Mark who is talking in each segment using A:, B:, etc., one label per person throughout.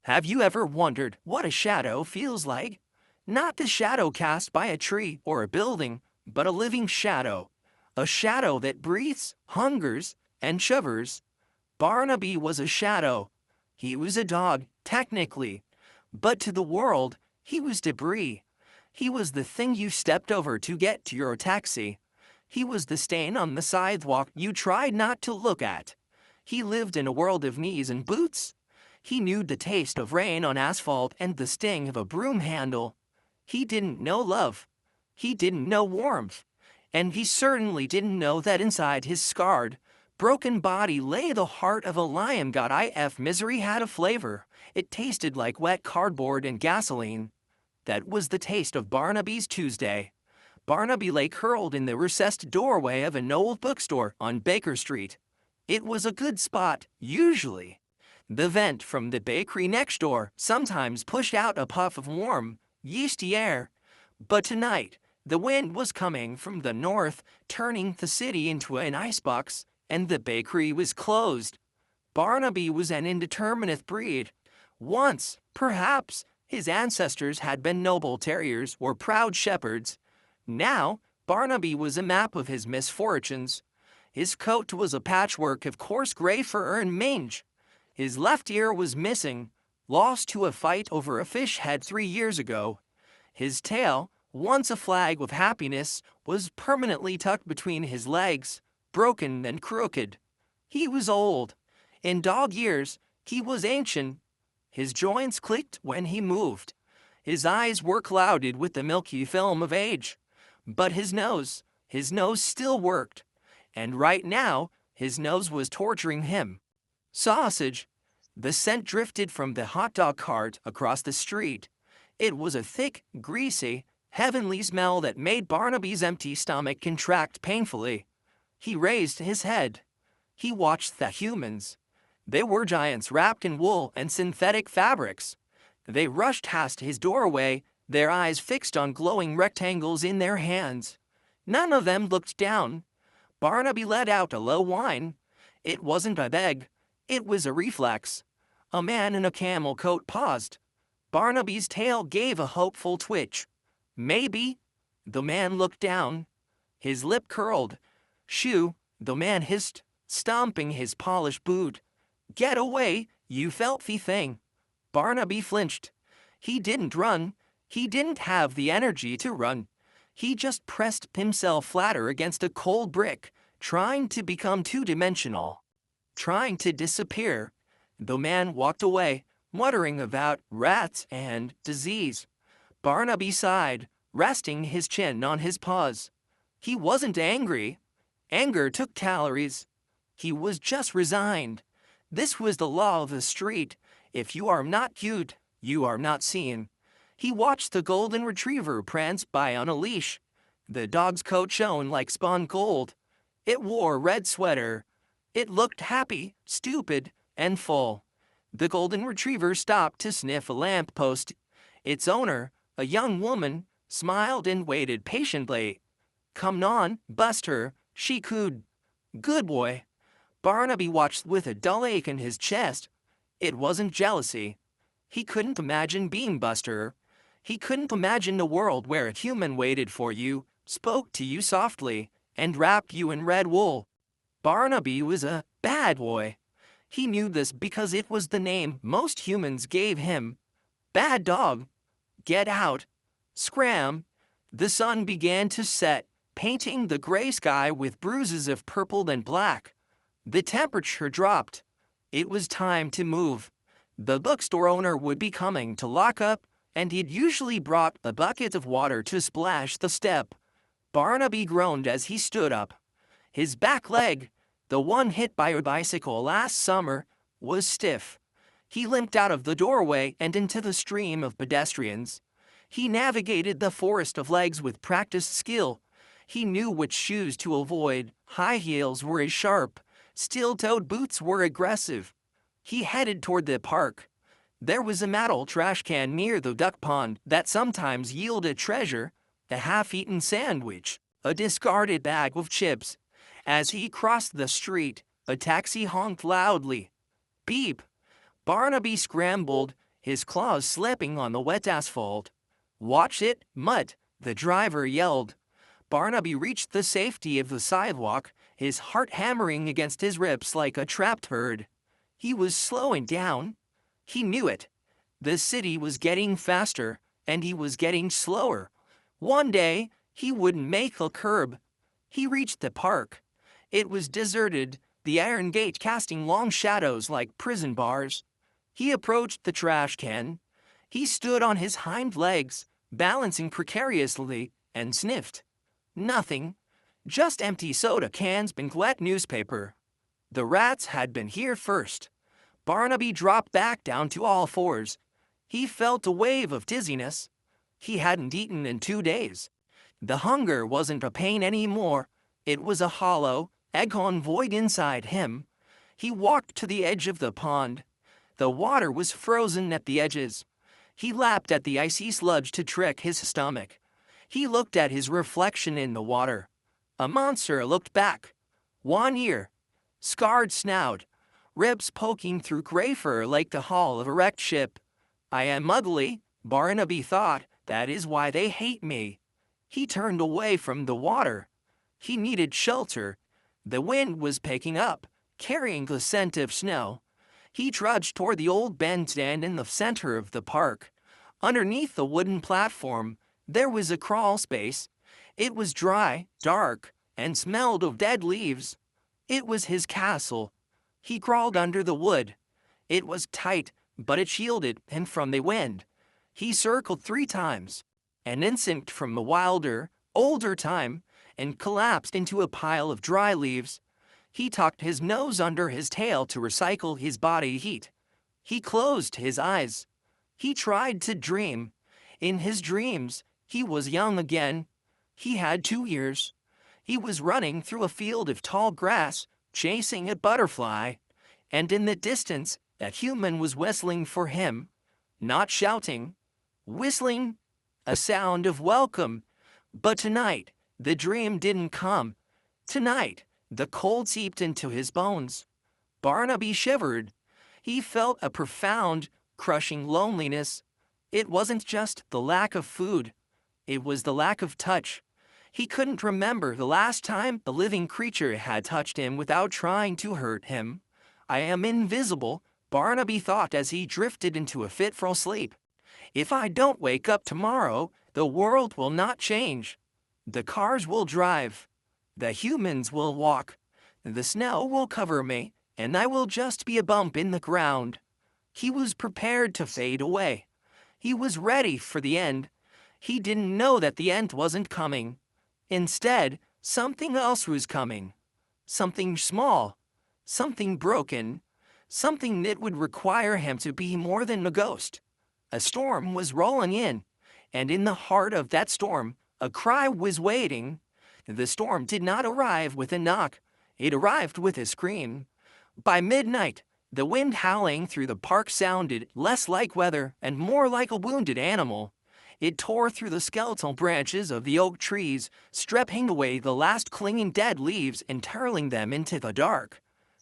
A: Have you ever wondered what a shadow feels like? Not the shadow cast by a tree or a building, but a living shadow. A shadow that breathes, hungers, and shivers. Barnaby was a shadow. He was a dog, technically. But to the world, he was debris. He was the thing you stepped over to get to your taxi. He was the stain on the sidewalk you tried not to look at. He lived in a world of knees and boots. He knew the taste of rain on asphalt and the sting of a broom handle. He didn't know love. He didn't know warmth. And he certainly didn't know that inside his scarred, broken body lay the heart of a lion. God, if misery had a flavor, it tasted like wet cardboard and gasoline. That was the taste of Barnaby's Tuesday. Barnaby lay curled in the recessed doorway of an old bookstore on Baker Street. It was a good spot, usually. The vent from the bakery next door sometimes pushed out a puff of warm, yeasty air. But tonight, the wind was coming from the north, turning the city into an icebox, and the bakery was closed. Barnaby was an indeterminate breed. Once, perhaps, his ancestors had been noble terriers or proud shepherds. Now, Barnaby was a map of his misfortunes. His coat was a patchwork of coarse gray fur and mange. His left ear was missing, lost to a fight over a fish head 3 years ago. His tail, once a flag of happiness, was permanently tucked between his legs, broken and crooked. He was old. In dog years, he was ancient. His joints clicked when he moved. His eyes were clouded with the milky film of age. But his nose still worked. And right now, his nose was torturing him. Sausage. The scent drifted from the hot dog cart across the street. It was a thick, greasy, heavenly smell that made Barnaby's empty stomach contract painfully. He raised his head. He watched the humans. They were giants wrapped in wool and synthetic fabrics. They rushed past his doorway, their eyes fixed on glowing rectangles in their hands. None of them looked down. Barnaby let out a low whine. It wasn't a beg. It was a reflex. A man in a camel coat paused. Barnaby's tail gave a hopeful twitch. Maybe. The man looked down. His lip curled. Shoo, the man hissed, stomping his polished boot. Get away, you filthy thing. Barnaby flinched. He didn't run. He didn't have the energy to run. He just pressed himself flatter against a cold brick, trying to become two-dimensional. Trying to disappear. The man walked away, muttering about rats and disease. Barnaby sighed, resting his chin on his paws. He wasn't angry. Anger took calories. He was just resigned. This was the law of the street. If you are not cute, you are not seen. He watched the golden retriever prance by on a leash. The dog's coat shone like spun gold. It wore a red sweater. It looked happy, stupid, and full. The golden retriever stopped to sniff a lamppost. Its owner, a young woman, smiled and waited patiently. Come on, Buster, she cooed. Good boy. Barnaby watched with a dull ache in his chest. It wasn't jealousy. He couldn't imagine being Buster. He couldn't imagine a world where a human waited for you, spoke to you softly, and wrapped you in red wool. Barnaby was a bad boy. He knew this because it was the name most humans gave him. Bad dog. Get out. Scram. The sun began to set, painting the gray sky with bruises of purple and black. The temperature dropped. It was time to move. The bookstore owner would be coming to lock up, and he'd usually brought a bucket of water to splash the step. Barnaby groaned as he stood up. His back leg, the one hit by a bicycle last summer, was stiff. He limped out of the doorway and into the stream of pedestrians. He navigated the forest of legs with practiced skill. He knew which shoes to avoid. High heels were as sharp. Steel-toed boots were aggressive. He headed toward the park. There was a metal trash can near the duck pond that sometimes yielded treasure, a half-eaten sandwich, a discarded bag of chips. As he crossed the street, a taxi honked loudly. Beep! Barnaby scrambled. his claws slipping on the wet asphalt. "Watch it, Mutt," the driver yelled. Barnaby reached the safety of the sidewalk, his heart hammering against his ribs like a trapped bird. He was slowing down. He knew it. The city was getting faster, and he was getting slower. One day, he wouldn't make a curb. He reached the park. It was deserted, the iron gate casting long shadows like prison bars. He approached the trash can. He stood on his hind legs, balancing precariously, and sniffed. Nothing. Just empty soda cans and wet newspaper. The rats had been here first. Barnaby dropped back down to all fours. He felt a wave of dizziness. He hadn't eaten in 2 days. The hunger wasn't a pain anymore. It was a hollow, agon void inside him. He walked to the edge of the pond. The water was frozen at the edges. He lapped at the icy sludge to trick his stomach. He looked at his reflection in the water. A monster looked back. One ear, scarred snout, ribs poking through gray fur like the hull of a wrecked ship. "I am ugly," Barnaby thought. "That is why they hate me." He turned away from the water. He needed shelter. The wind was picking up, carrying the scent of snow. He trudged toward the old bandstand in the center of the park. Underneath the wooden platform, there was a crawl space. It was dry, dark, and smelled of dead leaves. It was his castle. He crawled under the wood. It was tight, but it shielded him from the wind. He circled 3 times, an instinct from a wilder, older time, and collapsed into a pile of dry leaves. He tucked his nose under his tail to recycle his body heat. He closed his eyes. He tried to dream. In his dreams, he was young again. He had 2 ears. He was running through a field of tall grass, chasing a butterfly. And in the distance, a human was whistling for him. Not shouting. Whistling. A sound of welcome. But tonight, the dream didn't come. Tonight, the cold seeped into his bones. Barnaby shivered. He felt a profound, crushing loneliness. It wasn't just the lack of food. It was the lack of touch. He couldn't remember the last time a living creature had touched him without trying to hurt him. "I am invisible," Barnaby thought as he drifted into a fitful sleep. "If I don't wake up tomorrow, the world will not change. The cars will drive. The humans will walk. The snow will cover me, and I will just be a bump in the ground." He was prepared to fade away. He was ready for the end. He didn't know that the end wasn't coming. Instead, something else was coming. Something small. Something broken. Something that would require him to be more than a ghost. A storm was rolling in, and in the heart of that storm, a cry was waiting. The storm did not arrive with a knock. It arrived with a scream. By midnight, the wind howling through the park sounded less like weather and more like a wounded animal. It tore through the skeletal branches of the oak trees, stripping away the last clinging dead leaves and hurling them into the dark.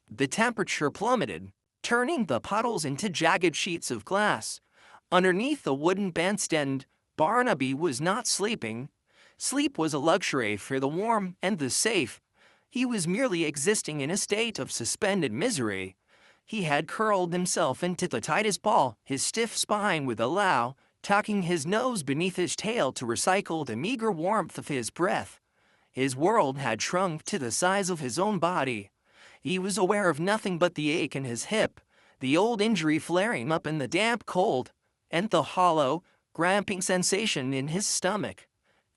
A: The temperature plummeted, turning the puddles into jagged sheets of glass. Underneath the wooden bandstand, Barnaby was not sleeping. Sleep was a luxury for the warm and the safe. He was merely existing in a state of suspended misery. He had curled himself into the tightest ball, his stiff spine with a low, tucking his nose beneath his tail to recycle the meager warmth of his breath. His world had shrunk to the size of his own body. He was aware of nothing but the ache in his hip, the old injury flaring up in the damp cold, and the hollow, cramping sensation in his stomach.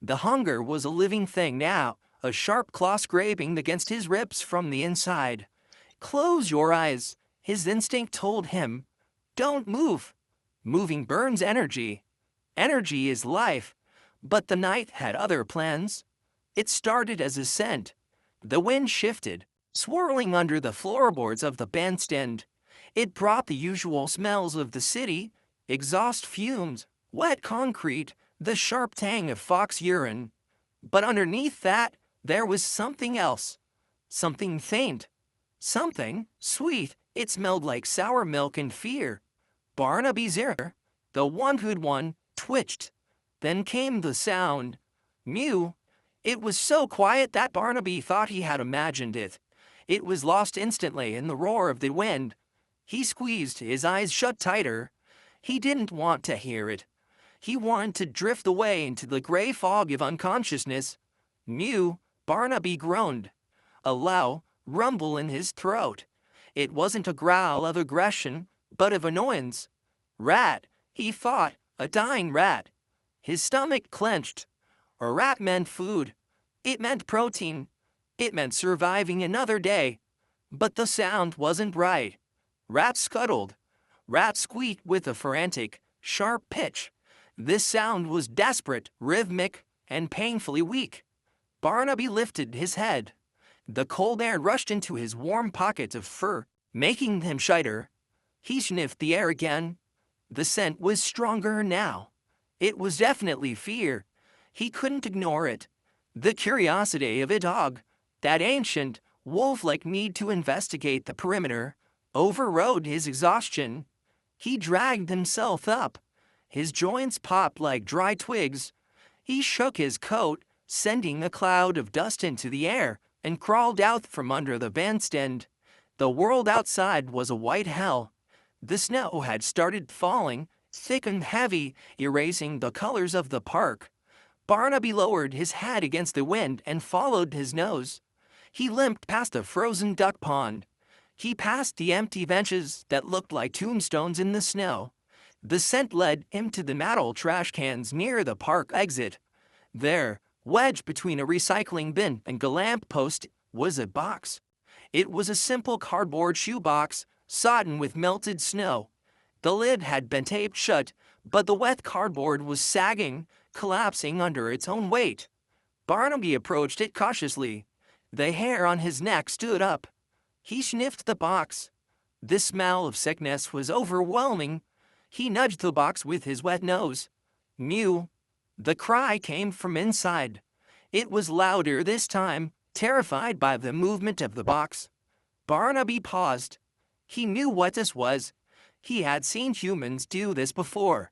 A: The hunger was a living thing now, a sharp claw scraping against his ribs from the inside. "Close your eyes," his instinct told him. "Don't move. Moving burns energy. Energy is life." But the night had other plans. It started as a scent. The wind shifted, swirling under the floorboards of the bandstand. It brought the usual smells of the city, exhaust fumes, wet concrete, the sharp tang of fox urine. But underneath that, there was something else. Something faint. Something sweet. It smelled like sour milk and fear. Barnaby's ear, the one who'd won, twitched. Then came the sound. Mew. It was so quiet that Barnaby thought he had imagined it. It was lost instantly in the roar of the wind. He squeezed his eyes shut tighter. He didn't want to hear it. He wanted to drift away into the gray fog of unconsciousness. Mew, Barnaby groaned. A low rumble in his throat. It wasn't a growl of aggression, but of annoyance. Rat, he thought, a dying rat. His stomach clenched. A rat meant food. It meant protein. It meant surviving another day. But the sound wasn't right. Rats scuttled. Rats squeaked with a frantic, sharp pitch. This sound was desperate, rhythmic, and painfully weak. Barnaby lifted his head. The cold air rushed into his warm pocket of fur, making him shudder. He sniffed the air again. The scent was stronger now. It was definitely fear. He couldn't ignore it. The curiosity of a dog, that ancient, wolf-like need to investigate the perimeter, overrode his exhaustion. He dragged himself up. His joints popped like dry twigs. He shook his coat, sending a cloud of dust into the air, and crawled out from under the bandstand. The world outside was a white hell. The snow had started falling, thick and heavy, erasing the colors of the park. Barnaby lowered his head against the wind and followed his nose. He limped past a frozen duck pond. He passed the empty benches that looked like tombstones in the snow. The scent led him to the metal trash cans near the park exit. There, wedged between a recycling bin and a lamp post, was a box. It was a simple cardboard shoebox, sodden with melted snow. The lid had been taped shut, but the wet cardboard was sagging, collapsing under its own weight. Barnaby approached it cautiously. The hair on his neck stood up. He sniffed the box. The smell of sickness was overwhelming. He nudged the box with his wet nose. Mew. The cry came from inside. It was louder this time, terrified by the movement of the box. Barnaby paused. He knew what this was. He had seen humans do this before.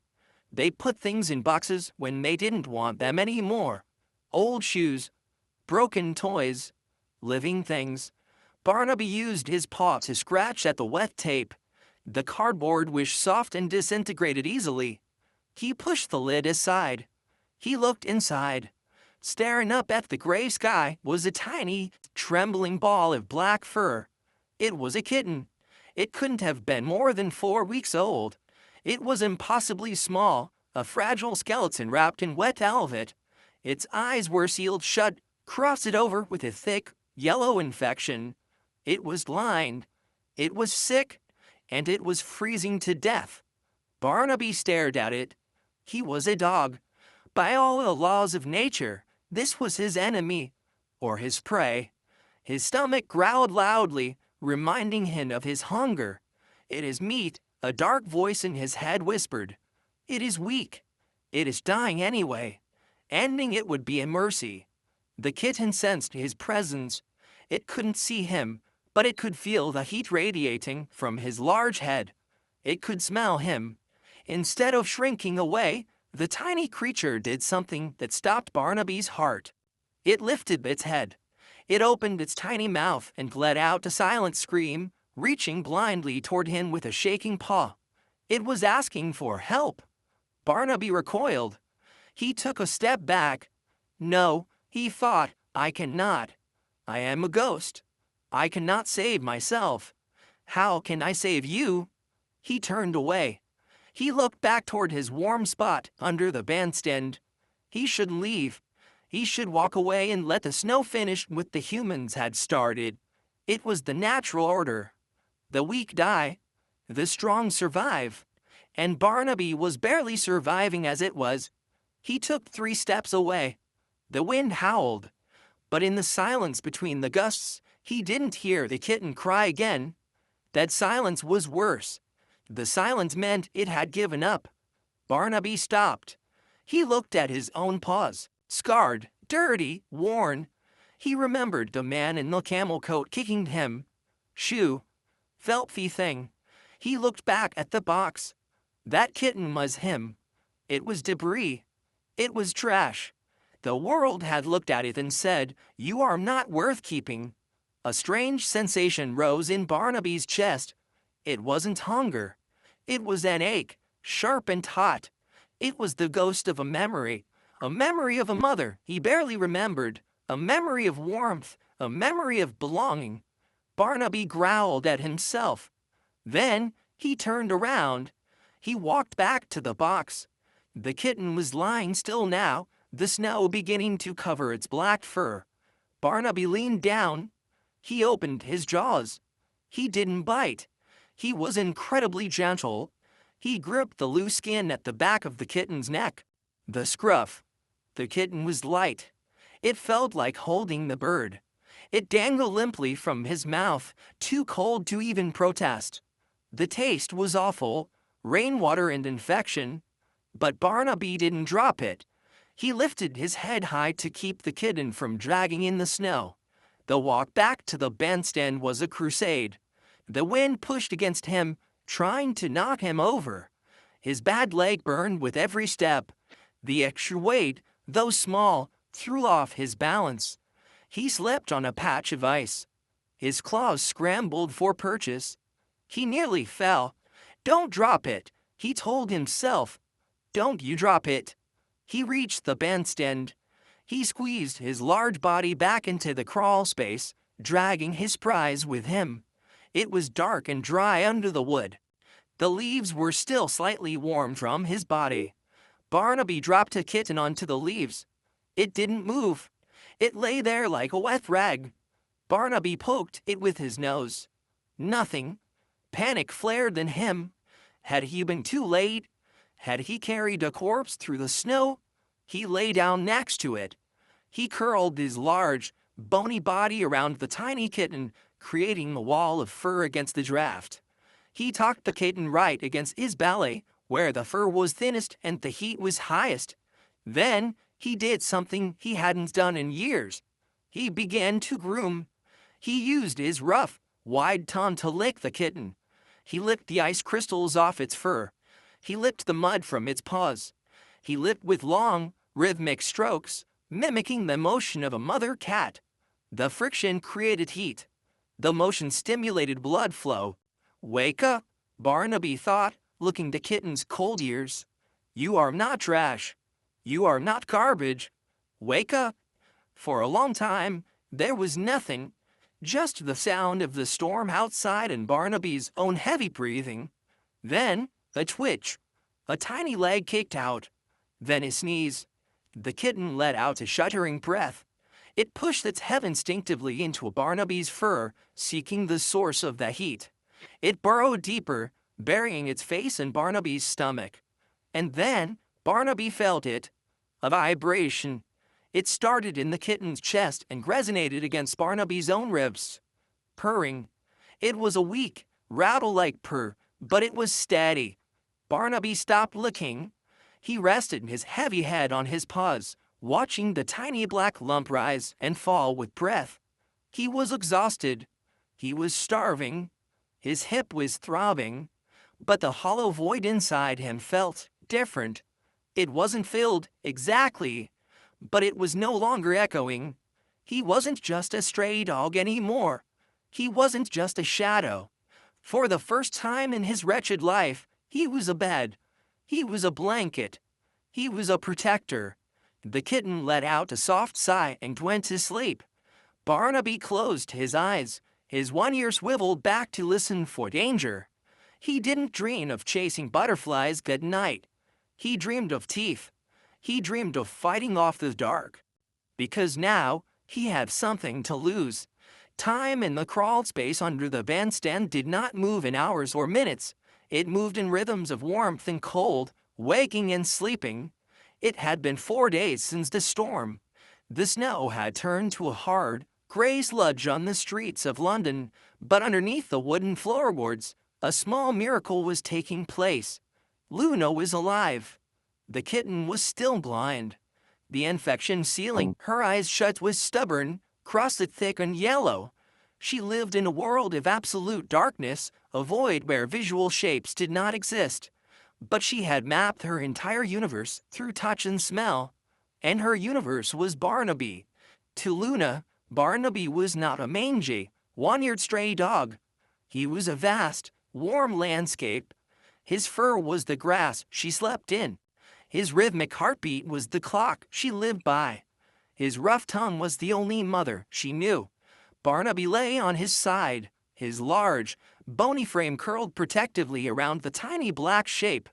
A: They put things in boxes when they didn't want them anymore. Old shoes, broken toys, living things. Barnaby used his paw to scratch at the wet tape. The cardboard was soft and disintegrated easily. He pushed the lid aside. He looked inside. Staring up at the gray sky was a tiny, trembling ball of black fur. It was a kitten. It couldn't have been more than 4 weeks old. It was impossibly small, a fragile skeleton wrapped in wet velvet. Its eyes were sealed shut, crusted over with a thick, yellow infection. It was blind. It was sick, and it was freezing to death. Barnaby stared at it. He was a dog. By all the laws of nature, this was his enemy, or his prey. His stomach growled loudly, reminding him of his hunger. It is meat, a dark voice in his head whispered. It is weak. It is dying anyway. Ending it would be a mercy. The kitten sensed his presence. It couldn't see him, but it could feel the heat radiating from his large head. It could smell him. Instead of shrinking away, the tiny creature did something that stopped Barnaby's heart. It lifted its head. It opened its tiny mouth and let out a silent scream, reaching blindly toward him with a shaking paw. It was asking for help. Barnaby recoiled. He took a step back. No, he thought, I cannot. I am a ghost. I cannot save myself. How can I save you? He turned away. He looked back toward his warm spot under the bandstand. He should leave. He should walk away and let the snow finish what the humans had started. It was the natural order. The weak die. The strong survive. And Barnaby was barely surviving as it was. He took 3 steps away. The wind howled. But in the silence between the gusts, he didn't hear the kitten cry again. That silence was worse. The silence meant it had given up. Barnaby stopped. He looked at his own paws, scarred, dirty, worn. He remembered the man in the camel coat kicking him. Shoe. Filthy thing. He looked back at the box. That kitten was him. It was debris. It was trash. The world had looked at it and said, "You are not worth keeping." A strange sensation rose in Barnaby's chest. It wasn't hunger. It was an ache, sharp and hot. It was the ghost of a memory of a mother he barely remembered, a memory of warmth, a memory of belonging. Barnaby growled at himself. Then he turned around. He walked back to the box. The kitten was lying still now, the snow beginning to cover its black fur. Barnaby leaned down. He opened his jaws. He didn't bite. He was incredibly gentle. He gripped the loose skin at the back of the kitten's neck. The scruff. The kitten was light. It felt like holding the bird. It dangled limply from his mouth, too cold to even protest. The taste was awful, rainwater and infection. But Barnaby didn't drop it. He lifted his head high to keep the kitten from dragging in the snow. The walk back to the bandstand was a crusade. The wind pushed against him, trying to knock him over. His bad leg burned with every step. The extra weight, though small, threw off his balance. He slipped on a patch of ice. His claws scrambled for purchase. He nearly fell. "Don't drop it," he told himself. "Don't you drop it." He reached the bandstand. He squeezed his large body back into the crawl space, dragging his prize with him. It was dark and dry under the wood. The leaves were still slightly warm from his body. Barnaby dropped a kitten onto the leaves. It didn't move. It lay there like a wet rag. Barnaby poked it with his nose. Nothing. Panic flared in him. Had he been too late? Had he carried a corpse through the snow? He lay down next to it. He curled his large, bony body around the tiny kitten, creating a wall of fur against the draft. He tucked the kitten right against his belly, where the fur was thinnest and the heat was highest. Then he did something he hadn't done in years. He began to groom. He used his rough, wide tongue to lick the kitten. He licked the ice crystals off its fur. He licked the mud from its paws. He licked with long, rhythmic strokes, mimicking the motion of a mother cat. The friction created heat. The motion stimulated blood flow. "Wake up," Barnaby thought, looking the kitten's cold ears. "You are not trash. You are not garbage. Wake up." For a long time, there was nothing, just the sound of the storm outside and Barnaby's own heavy breathing. Then, a twitch. A tiny leg kicked out. Then a sneeze. The kitten let out a shuddering breath. It pushed its head instinctively into Barnaby's fur, seeking the source of the heat. It burrowed deeper, burying its face in Barnaby's stomach. And then Barnaby felt it. A vibration. It started in the kitten's chest and resonated against Barnaby's own ribs. Purring. It was a weak, rattle-like purr, but it was steady. Barnaby stopped licking. He rested his heavy head on his paws, watching the tiny black lump rise and fall with breath. He was exhausted. He was starving. His hip was throbbing. But the hollow void inside him felt different. It wasn't filled exactly, but it was no longer echoing. He wasn't just a stray dog anymore. He wasn't just a shadow. For the first time in his wretched life, he was a bed. He was a blanket. He was a protector. The kitten let out a soft sigh and went to sleep. Barnaby closed his eyes. His one ear swiveled back to listen for danger. He didn't dream of chasing butterflies that night. He dreamed of teeth. He dreamed of fighting off the dark. Because now, he had something to lose. Time in the crawl space under the bandstand did not move in hours or minutes. It moved in rhythms of warmth and cold, waking and sleeping. It had been 4 days since the storm. The snow had turned to a hard, gray sludge on the streets of London, but underneath the wooden floorboards, a small miracle was taking place. Luna was alive. The kitten was still blind. The infection sealing her eyes shut was stubborn, crusted thick and yellow. She lived in a world of absolute darkness, a void where visual shapes did not exist. But she had mapped her entire universe through touch and smell, and her universe was Barnaby. To Luna, Barnaby was not a mangy, one-eared stray dog. He was a vast, warm landscape. His fur was the grass she slept in. His rhythmic heartbeat was the clock she lived by. His rough tongue was the only mother she knew. Barnaby lay on his side, his large, bony frame curled protectively around the tiny black shape.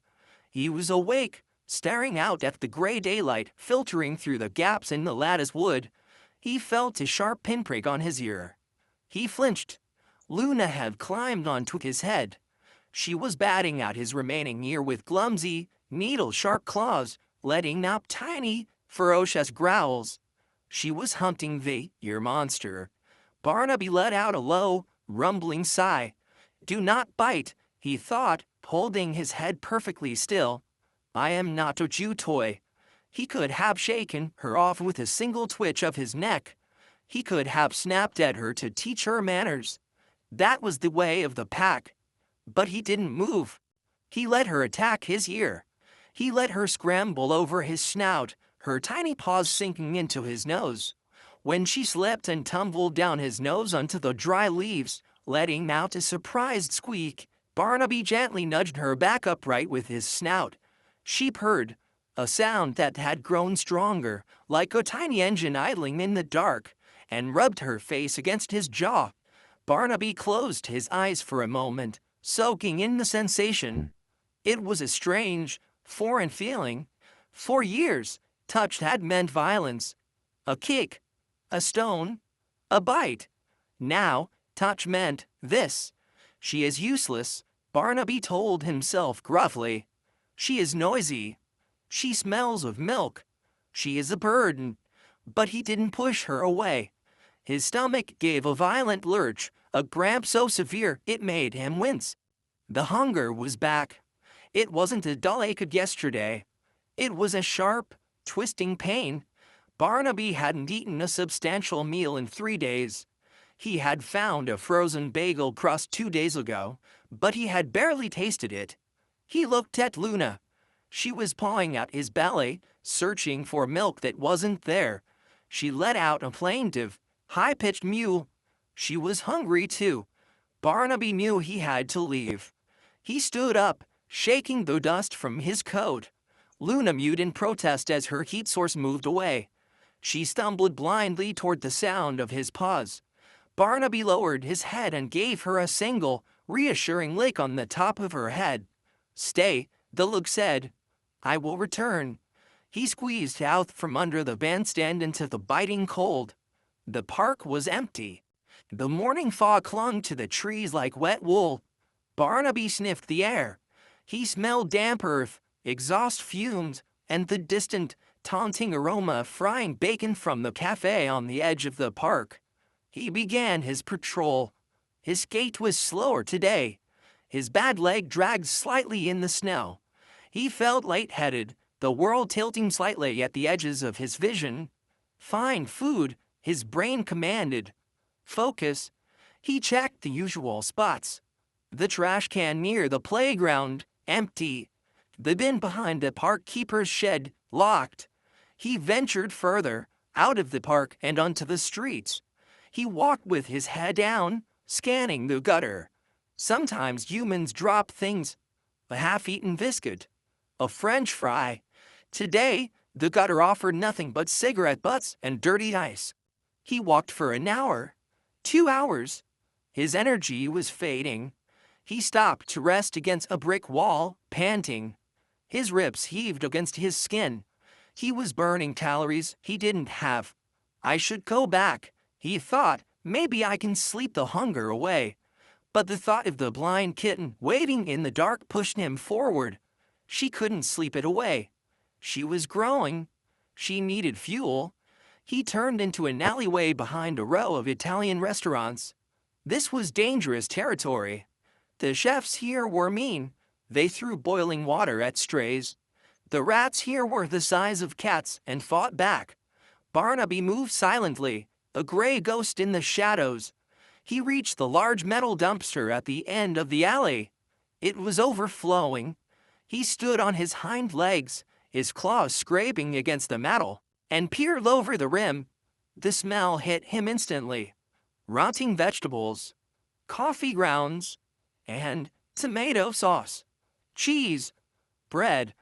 A: He was awake, staring out at the gray daylight filtering through the gaps in the lattice wood. He felt a sharp pinprick on his ear. He flinched. Luna had climbed onto his head. She was batting at his remaining ear with clumsy, needle-sharp claws, letting out tiny, ferocious growls. She was hunting the ear monster. Barnaby let out a low, rumbling sigh. "Do not bite," he thought, holding his head perfectly still. "I am not a Jew toy." He could have shaken her off with a single twitch of his neck. He could have snapped at her to teach her manners. That was the way of the pack. But he didn't move. He let her attack his ear. He let her scramble over his snout, her tiny paws sinking into his nose. When she slipped and tumbled down his nose onto the dry leaves, letting out a surprised squeak, Barnaby gently nudged her back upright with his snout. She purred, a sound that had grown stronger, like a tiny engine idling in the dark, and rubbed her face against his jaw. Barnaby closed his eyes for a moment, soaking in the sensation. It was a strange, foreign feeling. For years, touch had meant violence. A kick, a stone, a bite. Now, touch meant this. "She is useless," Barnaby told himself gruffly. "She is noisy. She smells of milk. She is a burden." But he didn't push her away. His stomach gave a violent lurch, a cramp so severe it made him wince. The hunger was back. It wasn't a dull ache of yesterday. It was a sharp, twisting pain. Barnaby hadn't eaten a substantial meal in 3 days. He had found a frozen bagel crust 2 days ago, but he had barely tasted it. He looked at Luna. She was pawing at his belly, searching for milk that wasn't there. She let out a plaintive, high-pitched mew. She was hungry too. Barnaby knew he had to leave. He stood up, shaking the dust from his coat. Luna mewed in protest as her heat source moved away. She stumbled blindly toward the sound of his paws. Barnaby lowered his head and gave her a single, reassuring lick on the top of her head. "Stay," the look said. "I will return." He squeezed out from under the bandstand into the biting cold. The park was empty. The morning fog clung to the trees like wet wool. Barnaby sniffed the air. He smelled damp earth, exhaust fumes, and the distant, taunting aroma of frying bacon from the cafe on the edge of the park. He began his patrol. His gait was slower today. His bad leg dragged slightly in the snow. He felt lightheaded, the world tilting slightly at the edges of his vision. Find food, his brain commanded. Focus. He checked the usual spots. The trash can near the playground, empty. The bin behind the park keeper's shed, locked. He ventured further, out of the park and onto the streets. He walked with his head down, scanning the gutter. Sometimes humans drop things. A half-eaten biscuit. A French fry. Today, the gutter offered nothing but cigarette butts and dirty ice. He walked for an hour. 2 hours. His energy was fading. He stopped to rest against a brick wall, panting. His ribs heaved against his skin. He was burning calories he didn't have. "I should go back," he thought. "Maybe I can sleep the hunger away." But the thought of the blind kitten waiting in the dark pushed him forward. She couldn't sleep it away. She was growing. She needed fuel. He turned into an alleyway behind a row of Italian restaurants. This was dangerous territory. The chefs here were mean. They threw boiling water at strays. The rats here were the size of cats and fought back. Barnaby moved silently, a gray ghost in the shadows. He reached the large metal dumpster at the end of the alley. It was overflowing. He stood on his hind legs, his claws scraping against the metal, and peered over the rim. The smell hit him instantly. Rotting vegetables, coffee grounds, and tomato sauce. Cheese, bread.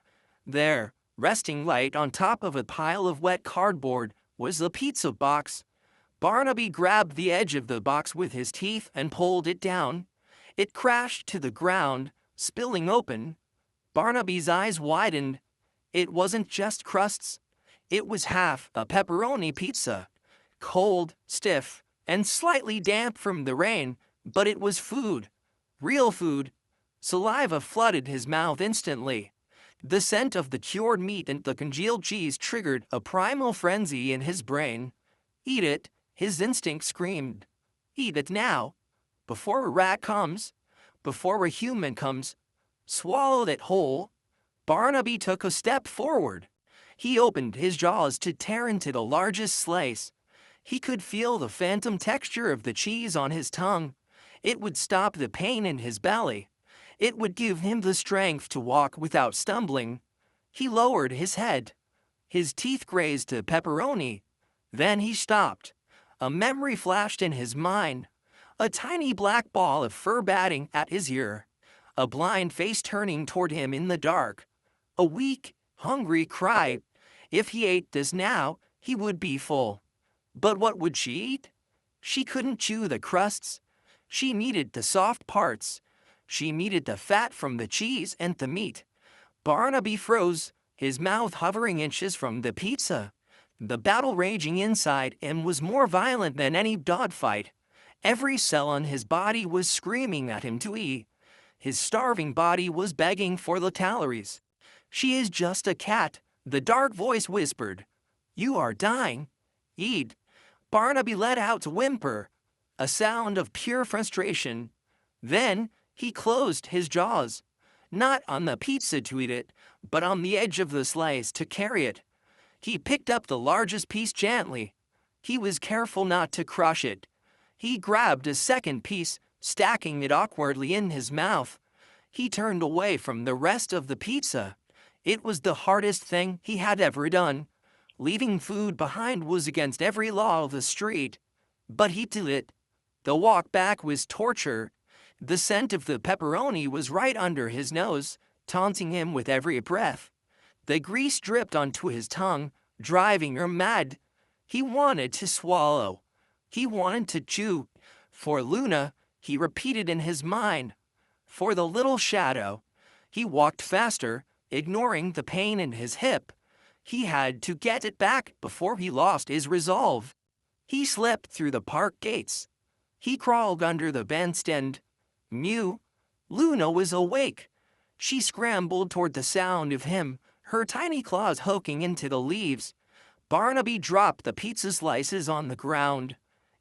A: There, resting light on top of a pile of wet cardboard, was the pizza box. Barnaby grabbed the edge of the box with his teeth and pulled it down. It crashed to the ground, spilling open. Barnaby's eyes widened. It wasn't just crusts. It was half a pepperoni pizza. Cold, stiff, and slightly damp from the rain, but it was food. Real food. Saliva flooded his mouth instantly. The scent of the cured meat and the congealed cheese triggered a primal frenzy in his brain. Eat it, his instinct screamed. Eat it now. Before a rat comes. Before a human comes. Swallow it whole. Barnaby took a step forward. He opened his jaws to tear into the largest slice. He could feel the phantom texture of the cheese on his tongue. It would stop the pain in his belly. It would give him the strength to walk without stumbling. He lowered his head. His teeth grazed the pepperoni. Then he stopped. A memory flashed in his mind. A tiny black ball of fur batting at his ear. A blind face turning toward him in the dark. A weak, hungry cry. If he ate this now, he would be full. But what would she eat? She couldn't chew the crusts. She needed the soft parts. She needed the fat from the cheese and the meat. Barnaby froze, his mouth hovering inches from the pizza. The battle raging inside him was more violent than any dogfight. Every cell on his body was screaming at him to eat. His starving body was begging for the calories. She is just a cat, the dark voice whispered. You are dying. Eat. Barnaby let out a whimper, a sound of pure frustration. Then he closed his jaws, not on the pizza to eat it, but on the edge of the slice to carry it. He picked up the largest piece gently. He was careful not to crush it. He grabbed a second piece, stacking it awkwardly in his mouth. He turned away from the rest of the pizza. It was the hardest thing he had ever done. Leaving food behind was against every law of the street. But he did it. The walk back was torture. The scent of the pepperoni was right under his nose, taunting him with every breath. The grease dripped onto his tongue, driving him mad. He wanted to swallow. He wanted to chew. For Luna, he repeated in his mind. For the little shadow. He walked faster, ignoring the pain in his hip. He had to get it back before he lost his resolve. He slipped through the park gates. He crawled under the bandstand. Mew. Luna was awake. She scrambled toward the sound of him, her tiny claws hooking into the leaves. Barnaby dropped the pizza slices on the ground.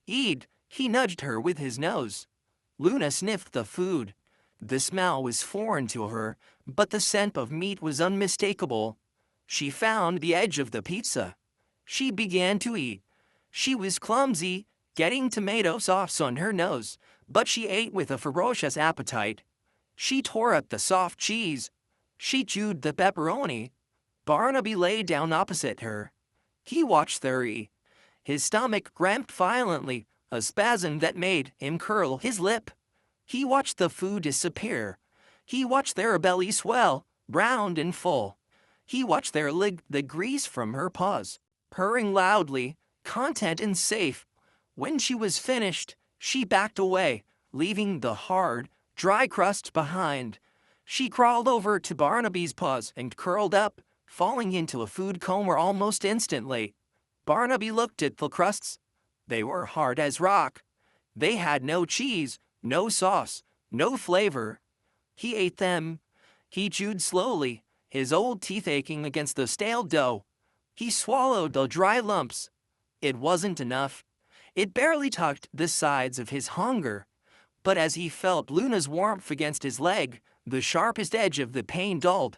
A: Eat, he nudged her with his nose. Luna sniffed the food. The smell was foreign to her, but the scent of meat was unmistakable. She found the edge of the pizza. She began to eat. She was clumsy, getting tomato sauce on her nose, but she ate with a ferocious appetite. She tore up the soft cheese. She chewed the pepperoni. Barnaby lay down opposite her. He watched her eat. His stomach cramped violently, a spasm that made him curl his lip. He watched the food disappear. He watched their belly swell, round and full. He watched their lick the grease from her paws, purring loudly, content and safe. When she was finished, she backed away, leaving the hard, dry crust behind. She crawled over to Barnaby's paws and curled up, falling into a food coma almost instantly. Barnaby looked at the crusts. They were hard as rock. They had no cheese, no sauce, no flavor. He ate them. He chewed slowly, his old teeth aching against the stale dough. He swallowed the dry lumps. It wasn't enough. It barely touched the sides of his hunger. But as he felt Luna's warmth against his leg, the sharpest edge of the pain dulled.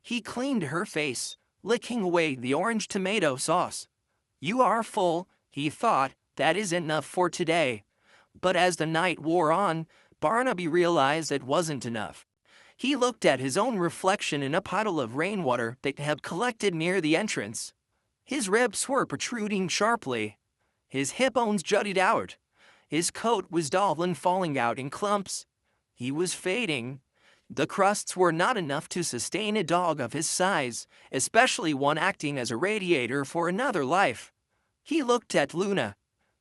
A: He cleaned her face, licking away the orange tomato sauce. You are full, he thought. That is enough for today. But as the night wore on, Barnaby realized it wasn't enough. He looked at his own reflection in a puddle of rainwater that had collected near the entrance. His ribs were protruding sharply. His hip bones jutted out. His coat was dull and falling out in clumps. He was fading. The crusts were not enough to sustain a dog of his size, especially one acting as a radiator for another life. He looked at Luna.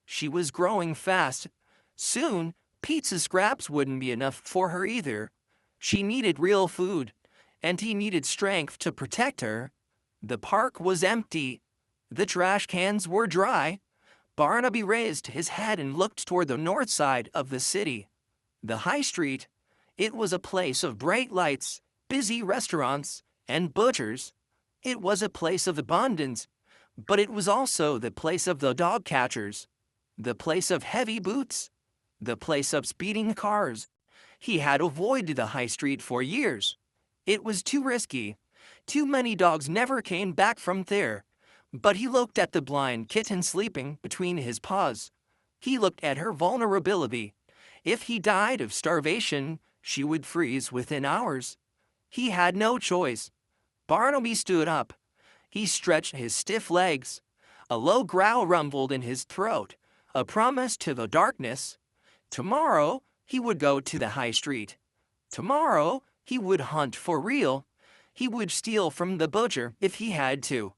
A: She was growing fast. Soon, pizza scraps wouldn't be enough for her either. She needed real food, and he needed strength to protect her. The park was empty. The trash cans were dry. Barnaby raised his head and looked toward the north side of the city. The high street. It was a place of bright lights, busy restaurants, and butchers. It was a place of abundance, but it was also the place of the dog catchers, the place of heavy boots, the place of speeding cars. He had avoided the high street for years. It was too risky. Too many dogs never came back from there. But he looked at the blind kitten sleeping between his paws. He looked at her vulnerability. If he died of starvation, she would freeze within hours. He had no choice. Barnaby stood up. He stretched his stiff legs. A low growl rumbled in his throat, a promise to the darkness. Tomorrow, he would go to the high street. Tomorrow, he would hunt for real. He would steal from the butcher if he had to.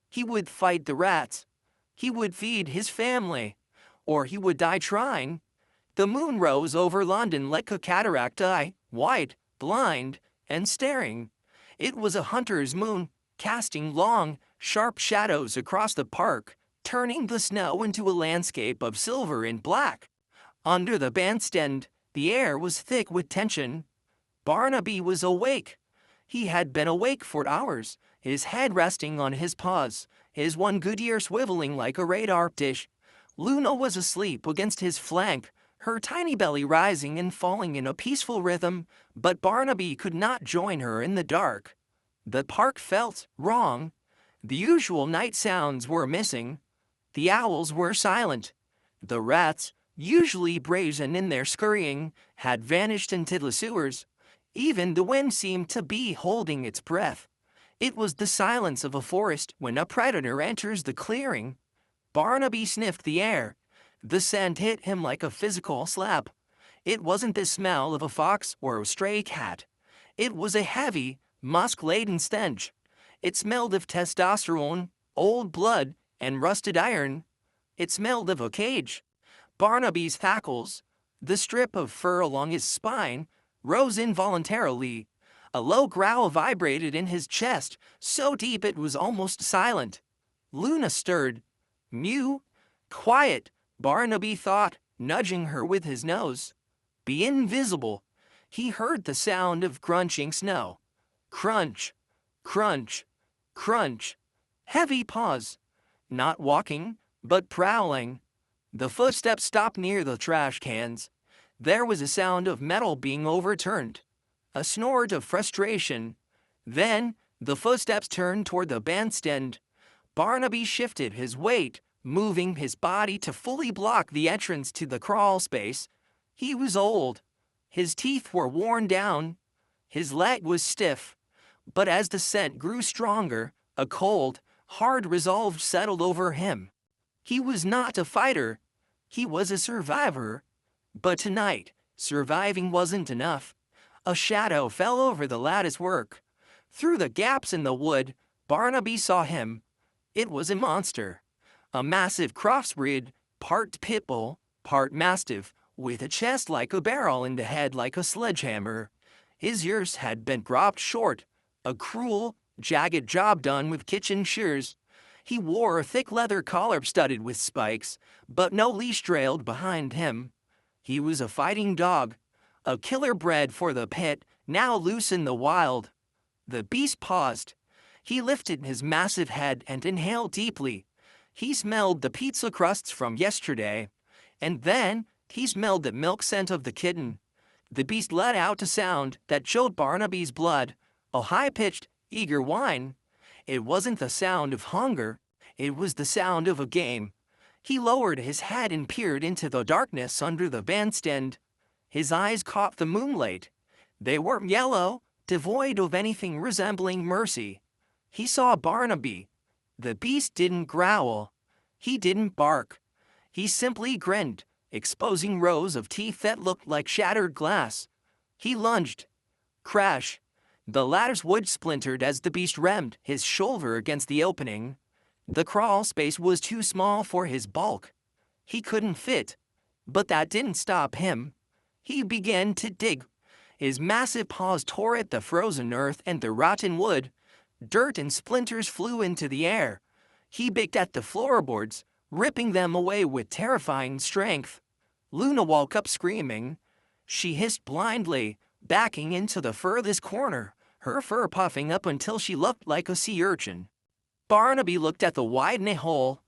A: He would fight the rats. He would feed his family. Or he would die trying. The moon rose over London like a cataract eye, white, blind, and staring. It was a hunter's moon, casting long, sharp shadows across the park, turning the snow into a landscape of silver and black. Under the bandstand, the air was thick with tension. Barnaby was awake. He had been awake for hours, his head resting on his paws, his one good ear swiveling like a radar dish. Luna was asleep against his flank, her tiny belly rising and falling in a peaceful rhythm, but Barnaby could not join her in the dark. The park felt wrong. The usual night sounds were missing. The owls were silent. The rats, usually brazen in their scurrying, had vanished into the sewers. Even the wind seemed to be holding its breath. It was the silence of a forest when a predator enters the clearing. Barnaby sniffed the air. The scent hit him like a physical slap. It wasn't the smell of a fox or a stray cat. It was a heavy, musk-laden stench. It smelled of testosterone, old blood, and rusted iron. It smelled of a cage. Barnaby's hackles, the strip of fur along his spine, rose involuntarily. A low growl vibrated in his chest, so deep it was almost silent. Luna stirred. Mew. Quiet, Barnaby thought, nudging her with his nose. Be invisible. He heard the sound of crunching snow. Crunch, crunch, crunch. Heavy pause. Not walking, but prowling. The footsteps stopped near the trash cans. There was a sound of metal being overturned. A snort of frustration. Then, the footsteps turned toward the bandstand. Barnaby shifted his weight, moving his body to fully block the entrance to the crawl space. He was old. His teeth were worn down. His leg was stiff. But as the scent grew stronger, a cold, hard resolve settled over him. He was not a fighter. He was a survivor. But tonight, surviving wasn't enough. A shadow fell over the lattice work. Through the gaps in the wood, Barnaby saw him. It was a monster. A massive crossbreed, part pit bull, part mastiff, with a chest like a barrel and a head like a sledgehammer. His ears had been cropped short, a cruel, jagged job done with kitchen shears. He wore a thick leather collar studded with spikes, but no leash trailed behind him. He was a fighting dog, a killer bred for the pit, now loose in the wild. The beast paused. He lifted his massive head and inhaled deeply. He smelled the pizza crusts from yesterday, and then he smelled the milk scent of the kitten. The beast let out a sound that chilled Barnaby's blood, a high-pitched, eager whine. It wasn't the sound of hunger. It was the sound of a game. He lowered his head and peered into the darkness under the bandstand. His eyes caught the moonlight. They were yellow, devoid of anything resembling mercy. He saw Barnaby. The beast didn't growl. He didn't bark. He simply grinned, exposing rows of teeth that looked like shattered glass. He lunged. Crash! The ladder's wood splintered as the beast rammed his shoulder against the opening. The crawl space was too small for his bulk. He couldn't fit. But that didn't stop him. He began to dig. His massive paws tore at the frozen earth and the rotten wood. Dirt and splinters flew into the air. He picked at the floorboards, ripping them away with terrifying strength. Luna woke up screaming. She hissed blindly, backing into the furthest corner, her fur puffing up until she looked like a sea urchin. Barnaby looked at the widening hole.